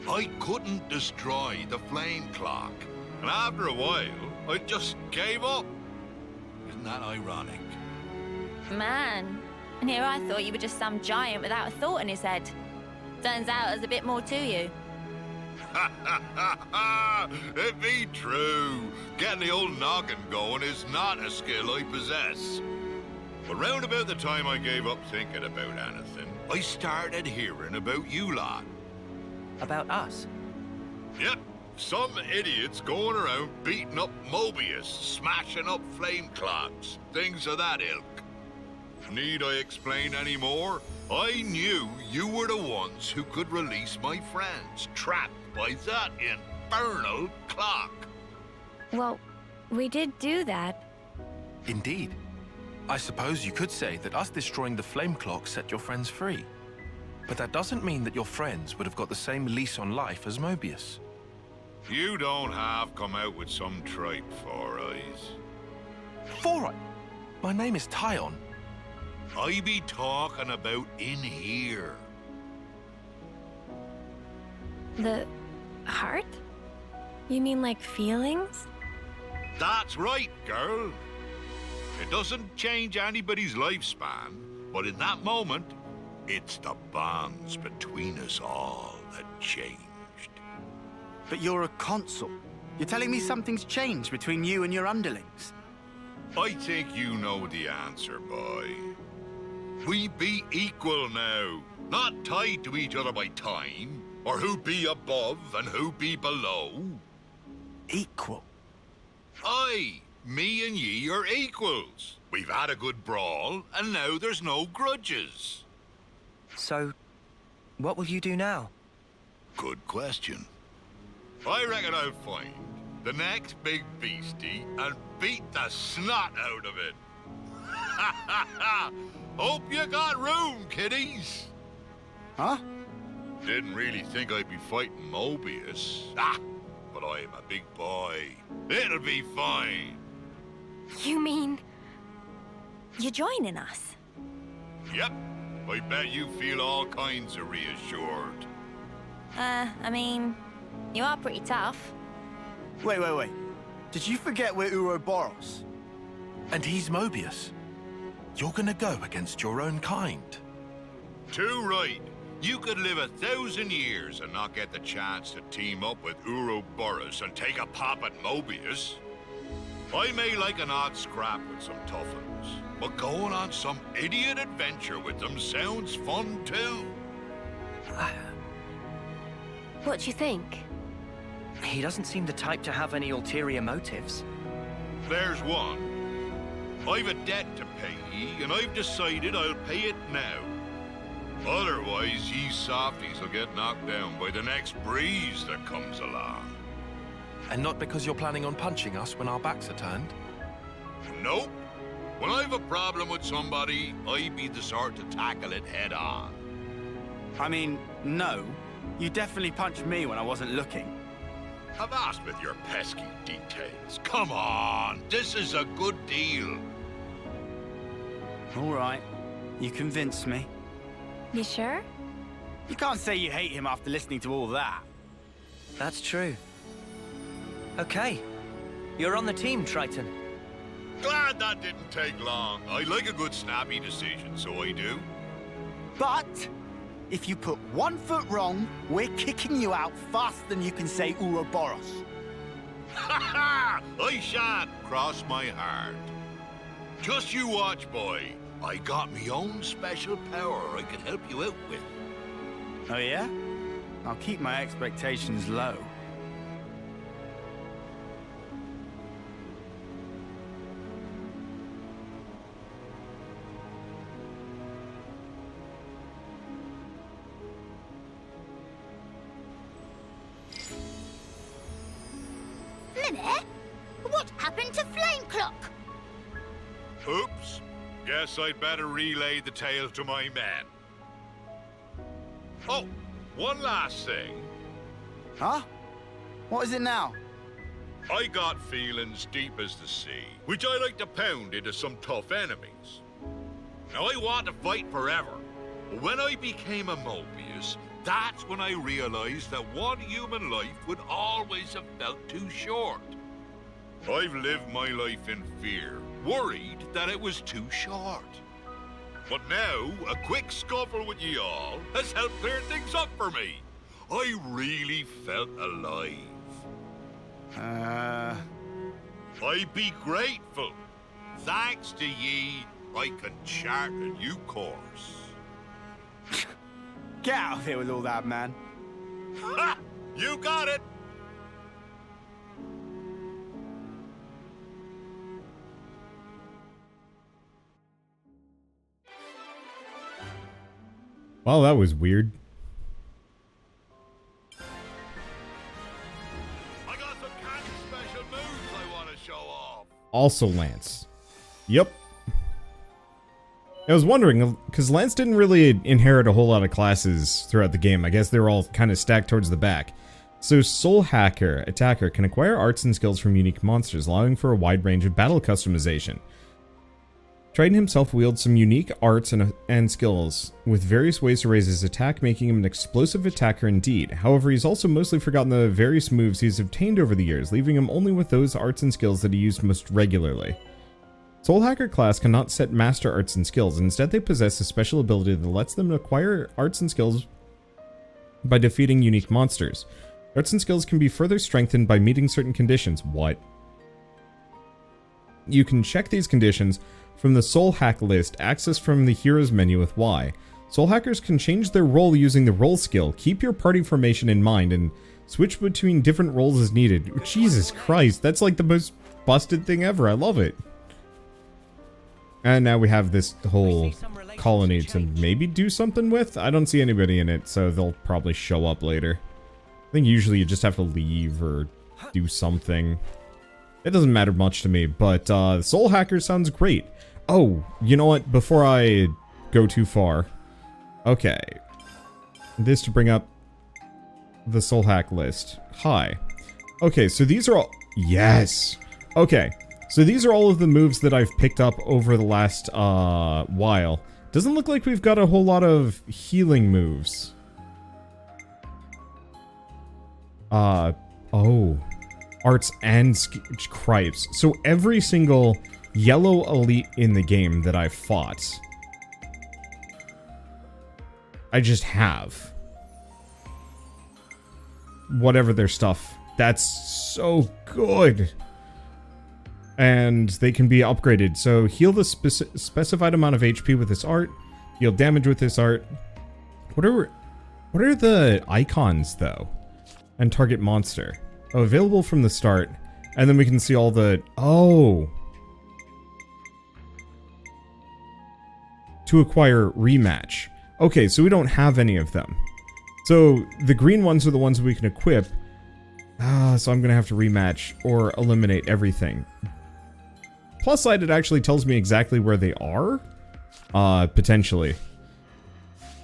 I couldn't destroy the flame clock, and after a while, I just gave up. Isn't that ironic? Man, and here I thought you were just some giant without a thought in his head. Turns out there's a bit more to you. Ha ha ha ha! It be true. Getting the old noggin going is not a skill I possess. But round about the time I gave up thinking about anything, I started hearing about you lot. About us? Yep, some idiots going around beating up Mobius, smashing up flame clocks, things of that ilk. Need I explain any more? I knew you were the ones who could release my friends, trapped by that infernal clock. Well, we did do that. Indeed. I suppose you could say that us destroying the flame clock set your friends free. But that doesn't mean that your friends would have got the same lease on life as Mobius. You don't have come out with some tripe, Four Eyes. Four Eyes? My name is Tyon. I be talking about in here. The heart? You mean like feelings? That's right, girl. It doesn't change anybody's lifespan, but in that moment, it's the bonds between us all that changed. But you're a consul. You're telling me something's changed between you and your underlings? I think you know the answer, boy. We be equal now, not tied to each other by time, or who be above and who be below. Equal? Aye, me and ye are equals. We've had a good brawl, and now there's no grudges. So, what will you do now? Good question. I reckon I'll find the next big beastie and beat the snot out of it. Hope you got room, kiddies. Huh? Didn't really think I'd be fighting Mobius. But I'm a big boy. It'll be fine. You mean... you're joining us? Yep. I bet you feel all kinds of reassured. I mean, you are pretty tough. Wait. Did you forget we're Ouroboros? And he's Mobius. You're gonna go against your own kind. Too right. You could live 1,000 years and not get the chance to team up with Ouroboros and take a pop at Mobius. I may like an odd scrap with some tough uns, but going on some idiot adventure with them sounds fun too. What do you think? He doesn't seem the type to have any ulterior motives. There's one. I've a debt to pay, and I've decided I'll pay it now. Otherwise, ye softies will get knocked down by the next breeze that comes along. And not because you're planning on punching us when our backs are turned? Nope. When I've a problem with somebody, I be the sort to tackle it head on. I mean, no. You definitely punched me when I wasn't looking. Avast with your pesky details. Come on, this is a good deal. All right. You convinced me. You sure? You can't say you hate him after listening to all that. That's true. Okay. You're on the team, Triton. Glad that didn't take long. I like a good snappy decision, so I do. But if you put 1 foot wrong, we're kicking you out faster than you can say Ouroboros. Ha ha! I shan't, cross my heart. Just you watch, boy. I got me own special power I can help you out with. Oh yeah? I'll keep my expectations low. Mimir? What happened to Flame Clock? Oops. Guess I'd better relay the tale to my men. Oh, one last thing. Huh? What is it now? I got feelings deep as the sea, which I like to pound into some tough enemies. Now I want to fight forever, but when I became a Mobius, that's when I realized that one human life would always have felt too short. I've lived my life in fear, worried that it was too short. But now, a quick scuffle with ye all has helped clear things up for me. I really felt alive. I be grateful. Thanks to ye, I can chart a new course. Get out of here with all that, man. Ha! You got it! Well, that was weird. I got some kind of special moves I want to show off. Also Lance. Yep. I was wondering, because Lance didn't really inherit a whole lot of classes throughout the game. I guess they were all kind of stacked towards the back. So Soulhacker, attacker, can acquire arts and skills from unique monsters, allowing for a wide range of battle customization. Triton himself wields some unique arts and skills, with various ways to raise his attack, making him an explosive attacker indeed. However, he's also mostly forgotten the various moves he's obtained over the years, leaving him only with those arts and skills that he used most regularly. Soulhacker class cannot set master arts and skills, instead they possess a special ability that lets them acquire arts and skills by defeating unique monsters. Arts and skills can be further strengthened by meeting certain conditions. What? You can check these conditions from the Soul Hack list, accessed from the Heroes menu with Y. Soul Hackers can change their role using the role skill. Keep your party formation in mind and switch between different roles as needed. Jesus Christ, that's like the most busted thing ever. I love it. And now we have this whole colony to maybe do something with. I don't see anybody in it, so they'll probably show up later. I think usually you just have to leave or do something. It doesn't matter much to me, but Soulhacker sounds great. Oh, you know what? Before I go too far. Okay. This to bring up the soul hack list. Hi. Okay, so these are all... Yes! Okay, so these are all of the moves that I've picked up over the last while. Doesn't look like we've got a whole lot of healing moves. Oh. Arts and Cripes. So every single yellow elite in the game that I've fought, I just have. Whatever their stuff. That's so good. And they can be upgraded. So heal the specified amount of HP with this art. Heal damage with this art. What are the icons, though? And target monster. Oh, available from the start. And then we can see all the... Oh! To acquire rematch. Okay, so we don't have any of them. So the green ones are the ones we can equip. So I'm going to have to rematch or eliminate everything. Plus side, it actually tells me exactly where they are. Potentially.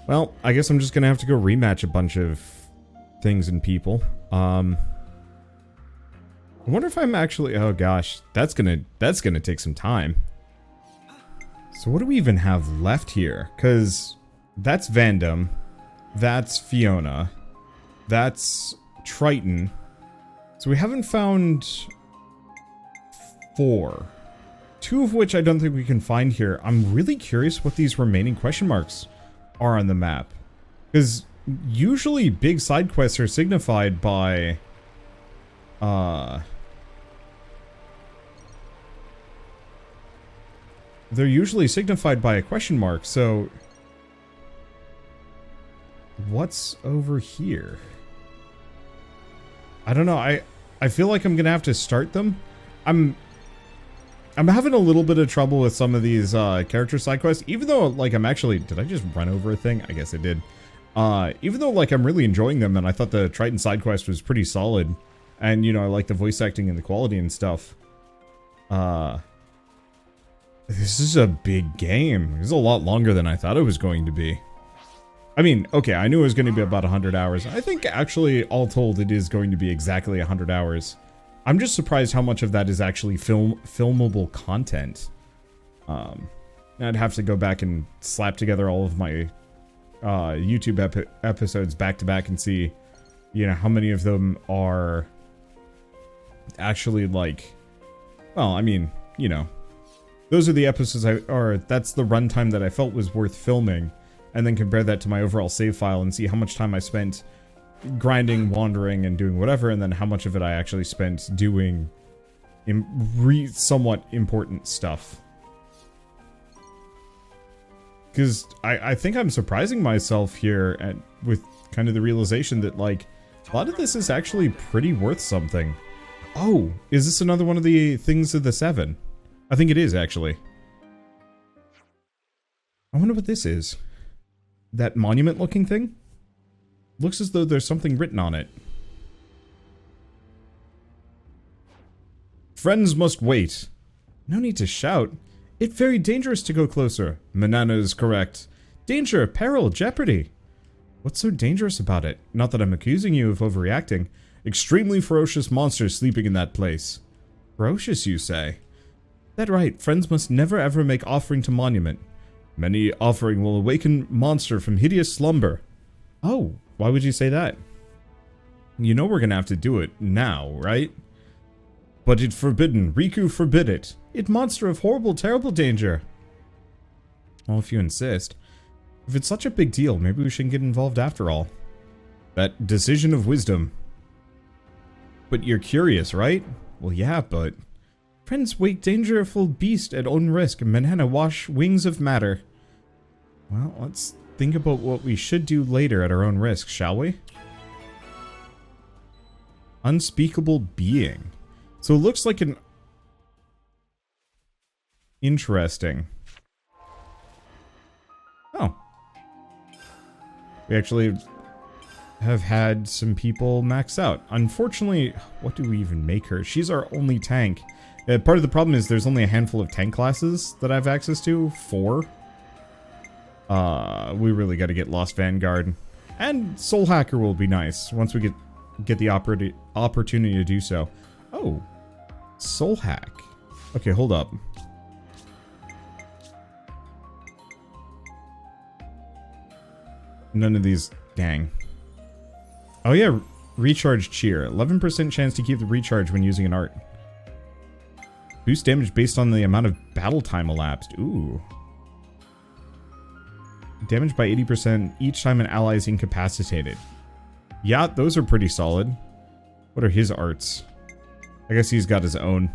Well, I guess I'm just going to have to go rematch a bunch of things and people. I wonder if I'm actually... Oh gosh, that's gonna take some time. So what do we even have left here? Because that's Vandom, that's Fiona, that's Triton. So we haven't found 4. 2 of which I don't think we can find here. I'm really curious what these remaining question marks are on the map. Because usually big side quests are signified by... They're usually signified by a question mark, so... What's over here? I don't know, I feel like I'm gonna have to start them. I'm having a little bit of trouble with some of these character side quests, even though, like, I'm actually... Did I just run over a thing? I guess I did. Even though, like, I'm really enjoying them, and I thought the Triton side quest was pretty solid, and, you know, I like the voice acting and the quality and stuff. This is a big game. This is a lot longer than I thought it was going to be. I mean, okay, I knew it was going to be about 100 hours. I think, actually, all told, it is going to be exactly 100 hours. I'm just surprised how much of that is actually filmable content. I'd have to go back and slap together all of my YouTube episodes back to back and see, you know, how many of them are actually, like... Well, I mean, you know... Those are the episodes that's the runtime that I felt was worth filming, and then compare that to my overall save file and see how much time I spent grinding, wandering, and doing whatever, and then how much of it I actually spent doing somewhat important stuff. Because I think I'm surprising myself here with kind of the realization that, like, a lot of this is actually pretty worth something. Oh, is this another one of the things of the 7? I think it is, actually. I wonder what this is. That monument-looking thing? Looks as though there's something written on it. Friends must wait. No need to shout. It's very dangerous to go closer. Manana is correct. Danger, peril, jeopardy. What's so dangerous about it? Not that I'm accusing you of overreacting. Extremely ferocious monsters sleeping in that place. Ferocious, you say? That right, friends must never ever make offering to monument. Many offering will awaken monster from hideous slumber. Oh, why would you say that? You know we're gonna have to do it now, right? But it forbidden, Riku forbid it. It monster of horrible, terrible danger. Well, if you insist. If it's such a big deal, maybe we shouldn't get involved after all. That decision of wisdom. But you're curious, right? Well, yeah, but... Friends wake dangerful beast at own risk, Manana wash wings of matter. Well, let's think about what we should do later at our own risk, shall we? Unspeakable being. So it looks like an... Interesting. Oh. We actually have had some people max out. Unfortunately, what do we even make her? She's our only tank. Part of the problem is there's only a handful of tank classes that I have access to. 4. We really got to get Lost Vanguard. And Soulhacker will be nice once we get the opportunity to do so. Oh, Soulhack. Okay, hold up. None of these, dang. Oh yeah, recharge cheer. 11% chance to keep the recharge when using an art. Boost damage based on the amount of battle time elapsed. Ooh. Damage by 80% each time an ally is incapacitated. Yeah, those are pretty solid. What are his arts? I guess he's got his own.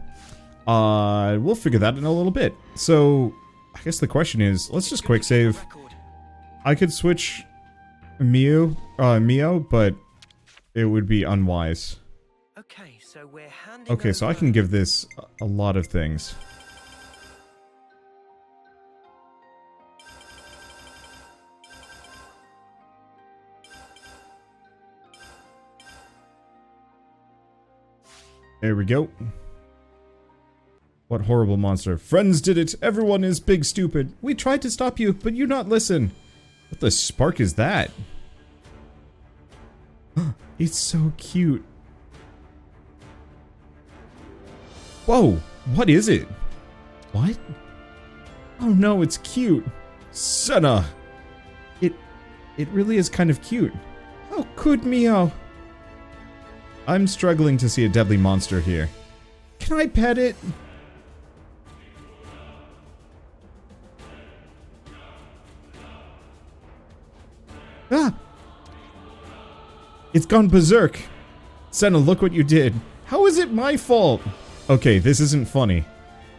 We'll figure that in a little bit. So, I guess the question is, let's just quick save. I could switch Mio, but it would be unwise. Okay, so I can give this a lot of things. There we go. What horrible monster. Friends did it! Everyone is big stupid! We tried to stop you, but you not listen! What the spark is that? It's so cute. Whoa! What is it? What? Oh no, it's cute! Senna! It really is kind of cute. How could Mio? I'm struggling to see a deadly monster here. Can I pet it? Ah! It's gone berserk. Senna, look what you did. How is it my fault? Okay, this isn't funny.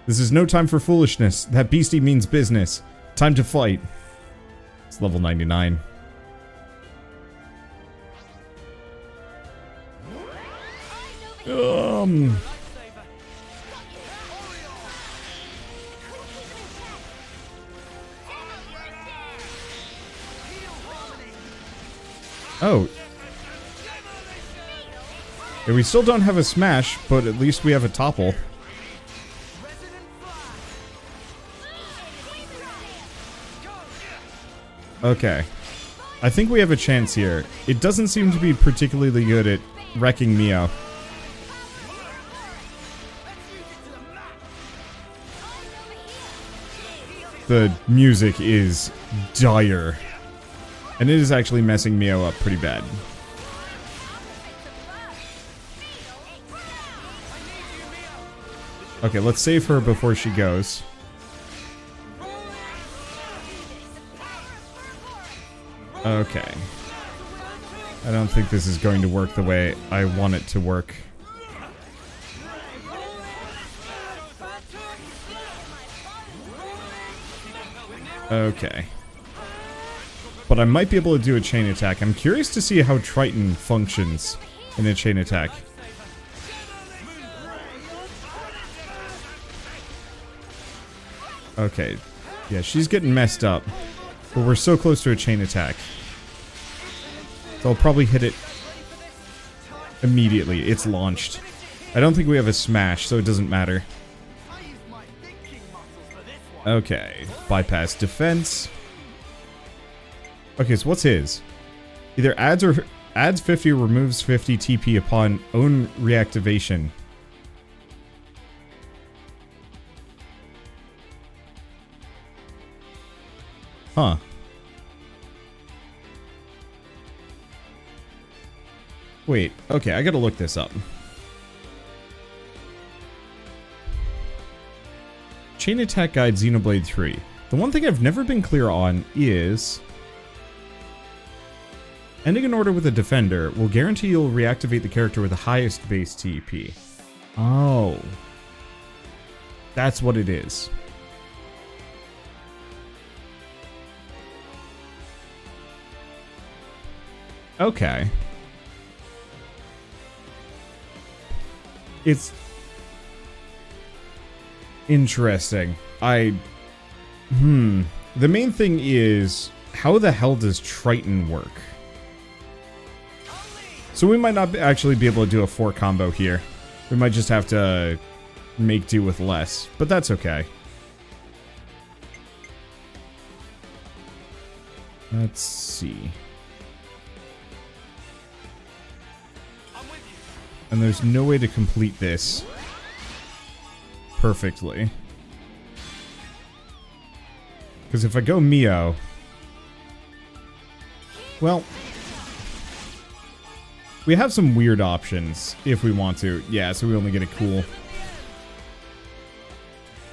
This is no time for foolishness. That beastie means business. Time to fight. It's level 99. Oh. Yeah, we still don't have a smash, but at least we have a topple. Okay. I think we have a chance here. It doesn't seem to be particularly good at wrecking Mio. The music is dire. And it is actually messing Mio up pretty bad. Okay, let's save her before she goes. Okay. I don't think this is going to work the way I want it to work. Okay. But I might be able to do a chain attack. I'm curious to see how Triton functions in a chain attack. Okay. Yeah, she's getting messed up. But we're so close to a chain attack. So I'll probably hit it immediately. It's launched. I don't think we have a smash, so it doesn't matter. Okay. Bypass defense. Okay, so what's his? Either adds 50 or removes 50 TP upon own reactivation. Huh. Wait, okay, I gotta look this up. Chain Attack Guide Xenoblade 3. The one thing I've never been clear on is... ending an order with a defender will guarantee you'll reactivate the character with the highest base TP. Oh. That's what it is. Okay. It's interesting. The main thing is, how the hell does Triton work? So we might not actually be able to do a 4 combo here. We might just have to make do with less, but that's okay. Let's see. And there's no way to complete this perfectly. Because if I go Mio... Well... We have some weird options if we want to. Yeah, so we only get a cool.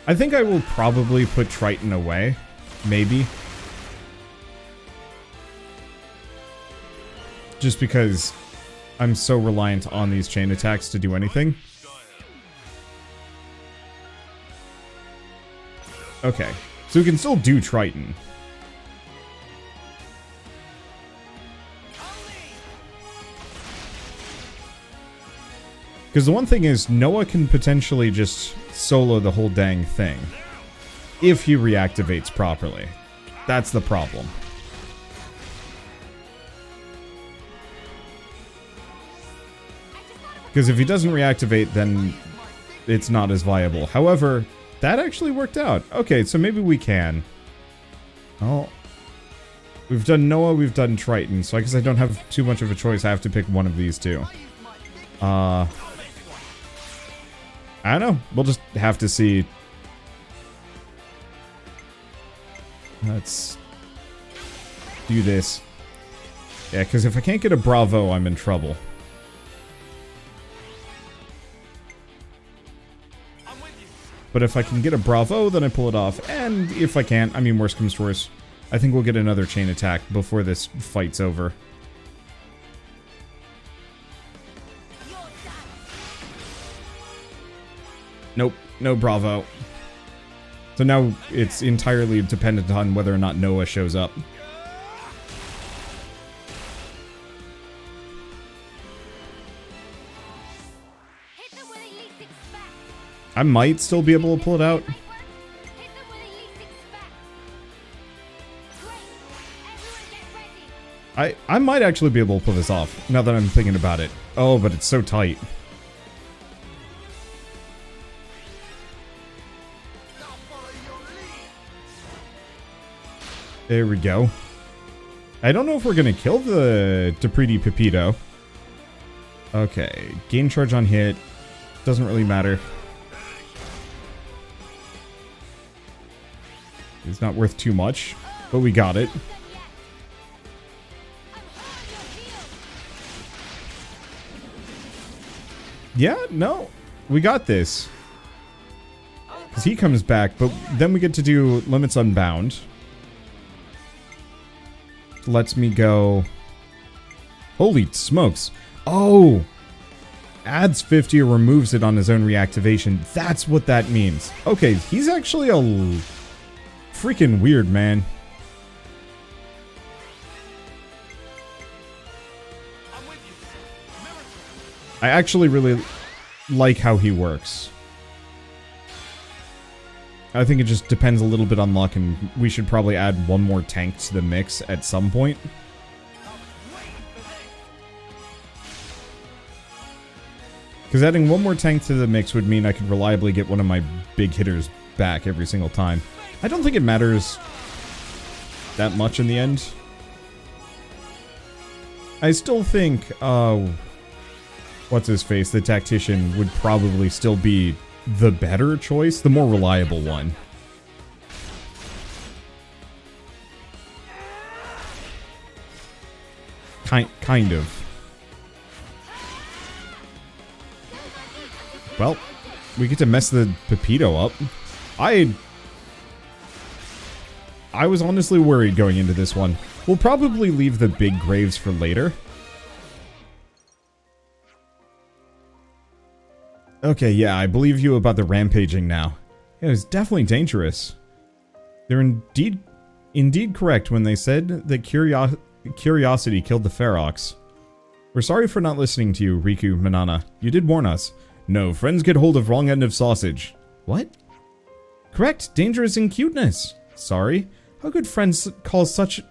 I think I will probably put Triton away. Maybe. Just because I'm so reliant on these chain attacks to do anything. Okay. So we can still do Triton. Because the one thing is, Noah can potentially just solo the whole dang thing. If he reactivates properly. That's the problem. Because if he doesn't reactivate, then it's not as viable. However, that actually worked out. Okay, so maybe we can. Oh. We've done Noah, we've done Triton, so I guess I don't have too much of a choice. I have to pick one of these two. I don't know. We'll just have to see. Let's do this. Yeah, because if I can't get a Bravo, I'm in trouble. But if I can get a Bravo, then I pull it off. And if I can't, I mean, worst comes to worst, I think we'll get another chain attack before this fight's over. Nope, no Bravo. So now it's entirely dependent on whether or not Noah shows up. I might still be able to pull it out. I might actually be able to pull this off, now that I'm thinking about it. Oh, but it's so tight. There we go. I don't know if we're gonna kill the Depreti Pepito. Okay, gain charge on hit. Doesn't really matter. It's not worth too much, but we got it. Yeah, no, we got this. Because he comes back, but then we get to do Limits Unbound. Lets me go. Holy smokes. Oh! Adds 50 or removes it on his own reactivation. That's what that means. Okay, he's actually a freaking weird man. I actually really like how he works. I think it just depends a little bit on luck, and we should probably add one more tank to the mix at some point. Because adding one more tank to the mix would mean I could reliably get one of my big hitters back every single time. I don't think it matters that much in the end. I still think, what's-his-face, the Tactician, would probably still be the better choice, the more reliable one. Kind of. Well, we get to mess the Pepito up. I was honestly worried going into this one. We'll probably leave the big graves for later. Okay, yeah, I believe you about the rampaging now. It was definitely dangerous. They're indeed correct when they said that curiosity killed the Ferox. We're sorry for not listening to you, Riku Manana. You did warn us. No, friends get hold of wrong end of sausage. What? Correct, dangerous in cuteness. Sorry. How could friends call such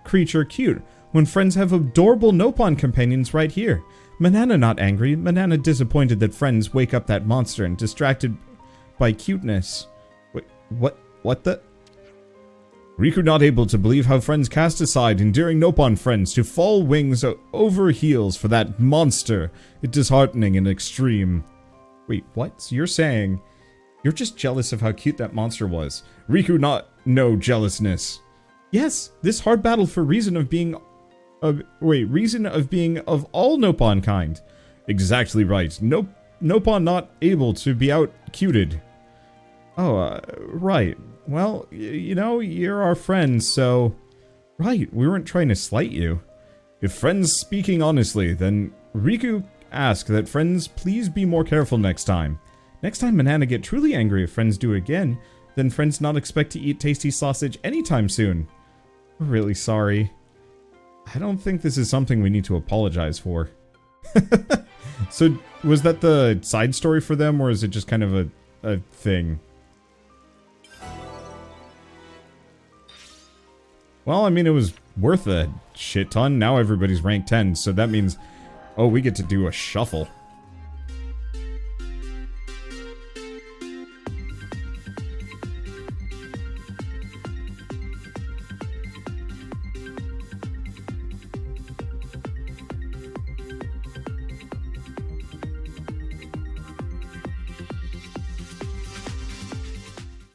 creature cute? when friends have adorable Nopon companions right here? Manana not angry, Manana disappointed that friends wake up that monster and distracted by cuteness. Wait, what the? Riku not able to believe how friends cast aside endearing Nopon friends to fall wings over heels for that monster. It's disheartening and extreme. Wait, what? So you're saying you're just jealous of how cute that monster was? Riku not no jealousness. Yes, this hard battle for reason of being of all Nopon kind. Exactly right. Nopon not able to be out-cuted. Oh, right. Well, you know, you're our friends, so... Right, we weren't trying to slight you. If friends speaking honestly, then Riku ask that friends please be more careful next time. Next time Manana get truly angry if friends do it again, then friends not expect to eat tasty sausage anytime soon. We're really sorry. I don't think this is something we need to apologize for. So, was that the side story for them, or is it just kind of a thing? Well, I mean, it was worth a shit ton. Now everybody's rank 10, so that means... Oh, we get to do a shuffle.